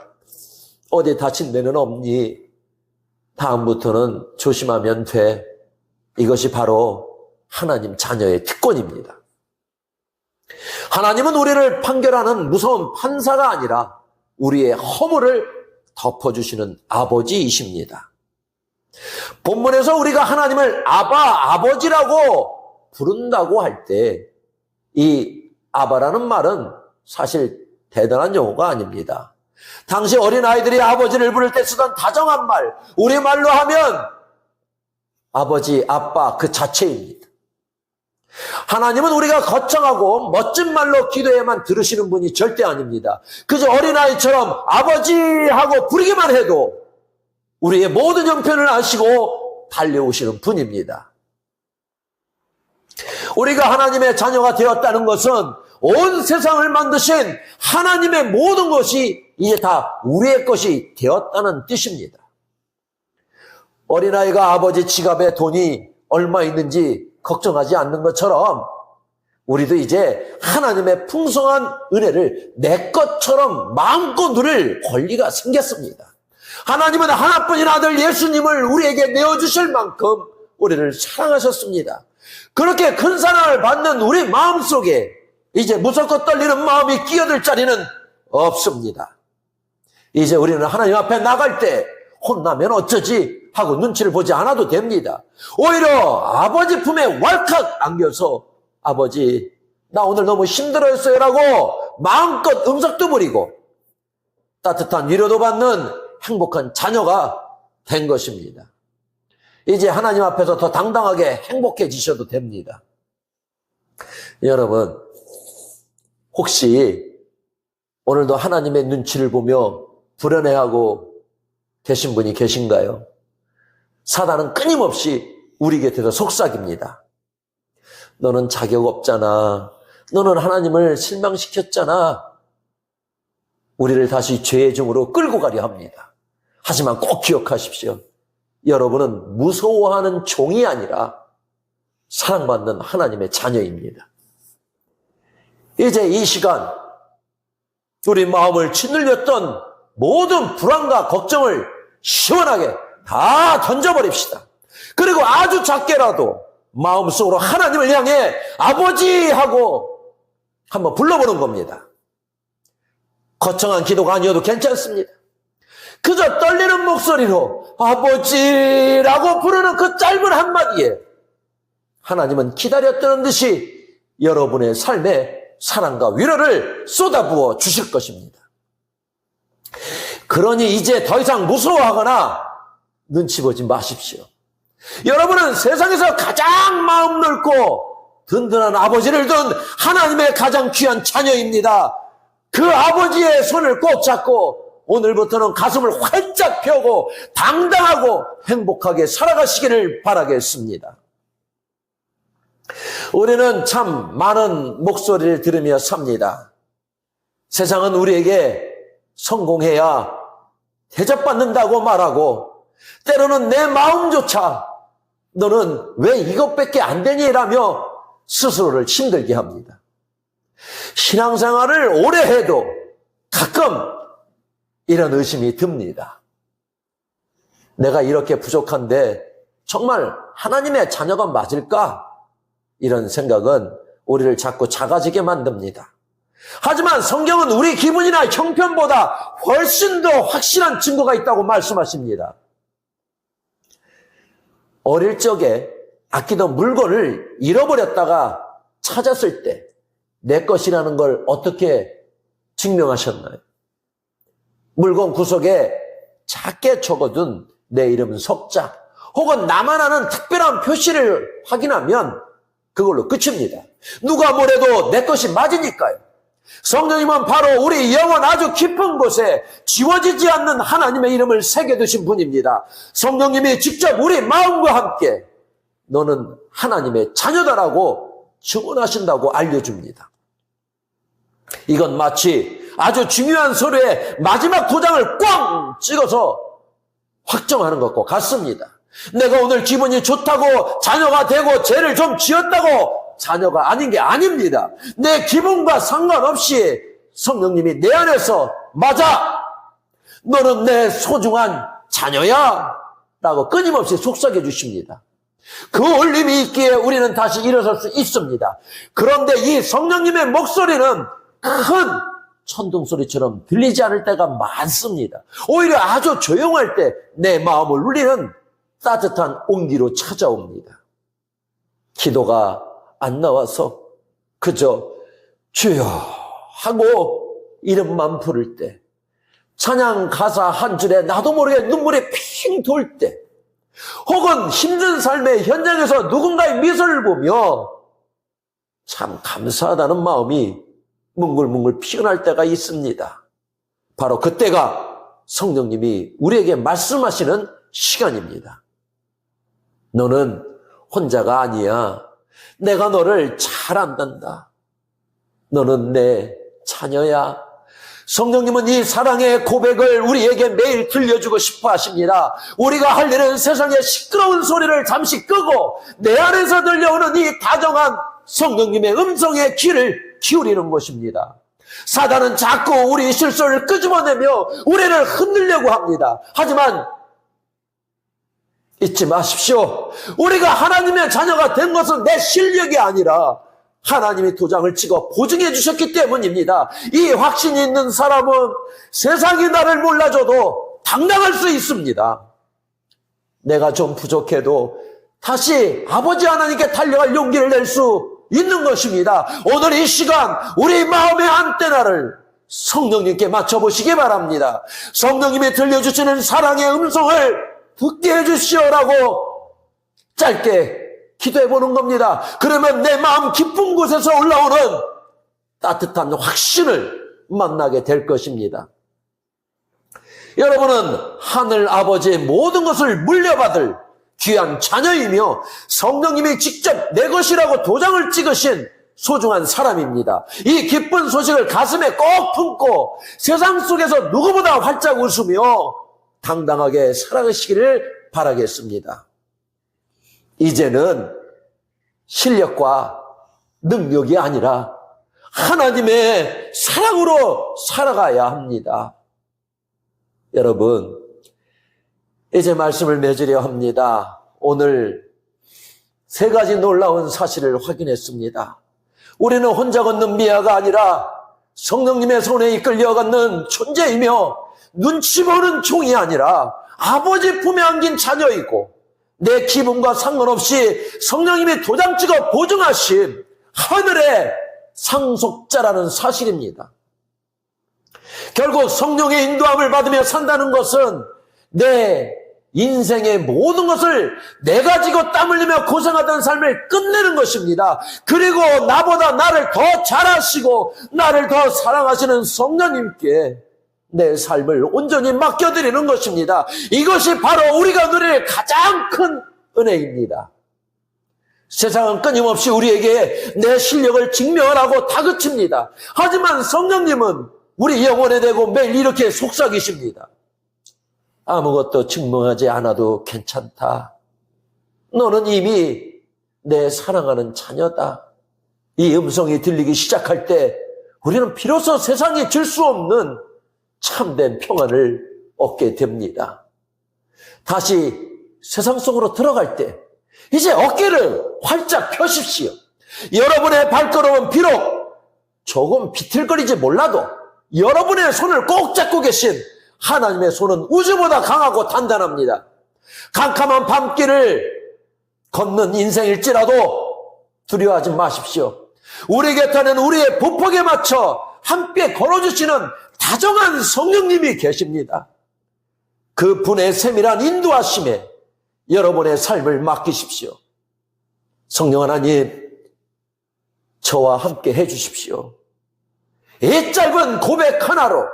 어디 다친 데는 없니? 다음부터는 조심하면 돼. 이것이 바로 하나님 자녀의 특권입니다. 하나님은 우리를 판결하는 무서운 판사가 아니라 우리의 허물을 덮어주시는 아버지이십니다. 본문에서 우리가 하나님을 아버지라고 부른다고 할 때 이 아바라는 말은 사실 대단한 용어가 아닙니다. 당시 어린아이들이 아버지를 부를 때 쓰던 다정한 말, 우리말로 하면 아버지, 아빠 그 자체입니다. 하나님은 우리가 거창하고 멋진 말로 기도해야만 들으시는 분이 절대 아닙니다. 그저 어린아이처럼 아버지 하고 부르기만 해도 우리의 모든 형편을 아시고 달려오시는 분입니다. 우리가 하나님의 자녀가 되었다는 것은 온 세상을 만드신 하나님의 모든 것이 이제 다 우리의 것이 되었다는 뜻입니다. 어린아이가 아버지 지갑에 돈이 얼마 있는지 걱정하지 않는 것처럼 우리도 이제 하나님의 풍성한 은혜를 내 것처럼 마음껏 누릴 권리가 생겼습니다. 하나님은 하나뿐인 아들 예수님을 우리에게 내어주실 만큼 우리를 사랑하셨습니다. 그렇게 큰 사랑을 받는 우리 마음속에 이제 무섭고 떨리는 마음이 끼어들 자리는 없습니다. 이제 우리는 하나님 앞에 나갈 때 혼나면 어쩌지 하고 눈치를 보지 않아도 됩니다. 오히려 아버지 품에 왈칵 안겨서 아버지 나 오늘 너무 힘들었어요 라고 마음껏 음석도 부리고 따뜻한 위로도 받는 행복한 자녀가 된 것입니다. 이제 하나님 앞에서 더 당당하게 행복해지셔도 됩니다. 여러분, 혹시 오늘도 하나님의 눈치를 보며 불안해하고 계신 분이 계신가요? 사단은 끊임없이 우리 곁에서 속삭입니다. 너는 자격 없잖아. 너는 하나님을 실망시켰잖아. 우리를 다시 죄의 중으로 끌고 가려 합니다. 하지만 꼭 기억하십시오. 여러분은 무서워하는 종이 아니라 사랑받는 하나님의 자녀입니다. 이제 이 시간 우리 마음을 짓눌렸던 모든 불안과 걱정을 시원하게 다 던져버립시다. 그리고 아주 작게라도 마음속으로 하나님을 향해 아버지 하고 한번 불러보는 겁니다. 거창한 기도가 아니어도 괜찮습니다. 그저 떨리는 목소리로 아버지라고 부르는 그 짧은 한마디에 하나님은 기다렸다는 듯이 여러분의 삶에 사랑과 위로를 쏟아부어 주실 것입니다. 그러니 이제 더 이상 무서워하거나 눈치 보지 마십시오. 여러분은 세상에서 가장 마음 넓고 든든한 아버지를 둔 하나님의 가장 귀한 자녀입니다. 그 아버지의 손을 꼭 잡고 오늘부터는 가슴을 활짝 펴고 당당하고 행복하게 살아가시기를 바라겠습니다. 우리는 참 많은 목소리를 들으며 삽니다. 세상은 우리에게 성공해야 대접받는다고 말하고 때로는 내 마음조차 너는 왜 이것밖에 안 되니?라며 스스로를 힘들게 합니다. 신앙생활을 오래 해도 가끔 이런 의심이 듭니다. 내가 이렇게 부족한데 정말 하나님의 자녀가 맞을까? 이런 생각은 우리를 자꾸 작아지게 만듭니다. 하지만 성경은 우리 기분이나 형편보다 훨씬 더 확실한 증거가 있다고 말씀하십니다. 어릴 적에 아끼던 물건을 잃어버렸다가 찾았을 때 내 것이라는 걸 어떻게 증명하셨나요? 물건 구석에 작게 적어둔 내 이름 석자 혹은 나만 아는 특별한 표시를 확인하면 그걸로 끝입니다. 누가 뭐래도 내 것이 맞으니까요. 성령님은 바로 우리 영혼 아주 깊은 곳에 지워지지 않는 하나님의 이름을 새겨두신 분입니다. 성령님이 직접 우리 마음과 함께 너는 하나님의 자녀다라고 증언하신다고 알려줍니다. 이건 마치 아주 중요한 서류에 마지막 도장을 꽝 찍어서 확정하는 것과 같습니다. 내가 오늘 기분이 좋다고 자녀가 되고 죄를 좀 지었다고 자녀가 아닌 게 아닙니다. 내 기분과 상관없이 성령님이 내 안에서 맞아! 너는 내 소중한 자녀야! 라고 끊임없이 속삭여 주십니다. 그 울림이 있기에 우리는 다시 일어설 수 있습니다. 그런데 이 성령님의 목소리는 큰 천둥 소리처럼 들리지 않을 때가 많습니다. 오히려 아주 조용할 때 내 마음을 울리는 따뜻한 온기로 찾아옵니다. 기도가 안 나와서 그저 주여 하고 이름만 부를 때, 찬양 가사 한 줄에 나도 모르게 눈물이 핑 돌 때, 혹은 힘든 삶의 현장에서 누군가의 미소를 보며 참 감사하다는 마음이 뭉글뭉글 피어날 때가 있습니다. 바로 그때가 성령님이 우리에게 말씀하시는 시간입니다. 너는 혼자가 아니야. 내가 너를 잘 안단다. 너는 내 자녀야. 성령님은 이 사랑의 고백을 우리에게 매일 들려주고 싶어 하십니다. 우리가 할 일은 세상의 시끄러운 소리를 잠시 끄고 내 안에서 들려오는 이 다정한 성령님의 음성에 귀를 기울이는 것입니다. 사단은 자꾸 우리 실수를 끄집어내며 우리를 흔들려고 합니다. 하지만 잊지 마십시오. 우리가 하나님의 자녀가 된 것은 내 실력이 아니라 하나님이 도장을 찍어 보증해 주셨기 때문입니다. 이 확신이 있는 사람은 세상이 나를 몰라줘도 당당할 수 있습니다. 내가 좀 부족해도 다시 아버지 하나님께 달려갈 용기를 낼 수 있는 것입니다. 오늘 이 시간 우리 마음의 안테나를 성령님께 맞춰보시기 바랍니다. 성령님이 들려주시는 사랑의 음성을 듣게 해주시오라고 짧게 기도해보는 겁니다. 그러면 내 마음 깊은 곳에서 올라오는 따뜻한 확신을 만나게 될 것입니다. 여러분은 하늘 아버지의 모든 것을 물려받을 귀한 자녀이며 성령님이 직접 내 것이라고 도장을 찍으신 소중한 사람입니다. 이 기쁜 소식을 가슴에 꼭 품고 세상 속에서 누구보다 활짝 웃으며 당당하게 살아가시기를 바라겠습니다. 이제는 실력과 능력이 아니라 하나님의 사랑으로 살아가야 합니다. 여러분, 이제 말씀을 맺으려 합니다. 오늘 세 가지 놀라운 사실을 확인했습니다. 우리는 혼자 걷는 미아가 아니라 성령님의 손에 이끌려 걷는 존재이며 눈치 보는 종이 아니라 아버지 품에 안긴 자녀이고 내 기분과 상관없이 성령님이 도장 찍어 보증하신 하늘의 상속자라는 사실입니다. 결국 성령의 인도함을 받으며 산다는 것은 내 인생의 모든 것을 내가 지고 땀 흘리며 고생하던 삶을 끝내는 것입니다. 그리고 나보다 나를 더 잘하시고 나를 더 사랑하시는 성령님께 내 삶을 온전히 맡겨드리는 것입니다. 이것이 바로 우리가 누릴 가장 큰 은혜입니다. 세상은 끊임없이 우리에게 내 실력을 증명하라고 다그칩니다. 하지만 성령님은 우리 영혼에 대고 매일 이렇게 속삭이십니다. 아무것도 증명하지 않아도 괜찮다. 너는 이미 내 사랑하는 자녀다. 이 음성이 들리기 시작할 때 우리는 비로소 세상이 줄 수 없는 참된 평안을 얻게 됩니다. 다시 세상 속으로 들어갈 때 이제 어깨를 활짝 펴십시오. 여러분의 발걸음은 비록 조금 비틀거리지 몰라도 여러분의 손을 꼭 잡고 계신 하나님의 손은 우주보다 강하고 단단합니다. 캄캄한 밤길을 걷는 인생일지라도 두려워하지 마십시오. 우리 곁에는 우리의 보폭에 맞춰 함께 걸어주시는 다정한 성령님이 계십니다. 그 분의 세밀한 인도하심에 여러분의 삶을 맡기십시오. 성령 하나님, 저와 함께 해주십시오. 이 짧은 고백 하나로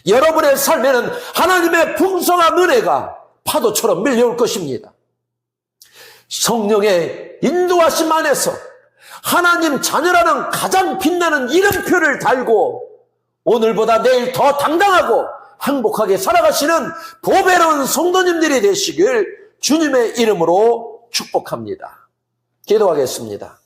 여러분의 삶에는 하나님의 풍성한 은혜가 파도처럼 밀려올 것입니다. 성령의 인도하심 안에서 하나님 자녀라는 가장 빛나는 이름표를 달고 오늘보다 내일 더 당당하고 행복하게 살아가시는 보배로운 성도님들이 되시길 주님의 이름으로 축복합니다. 기도하겠습니다.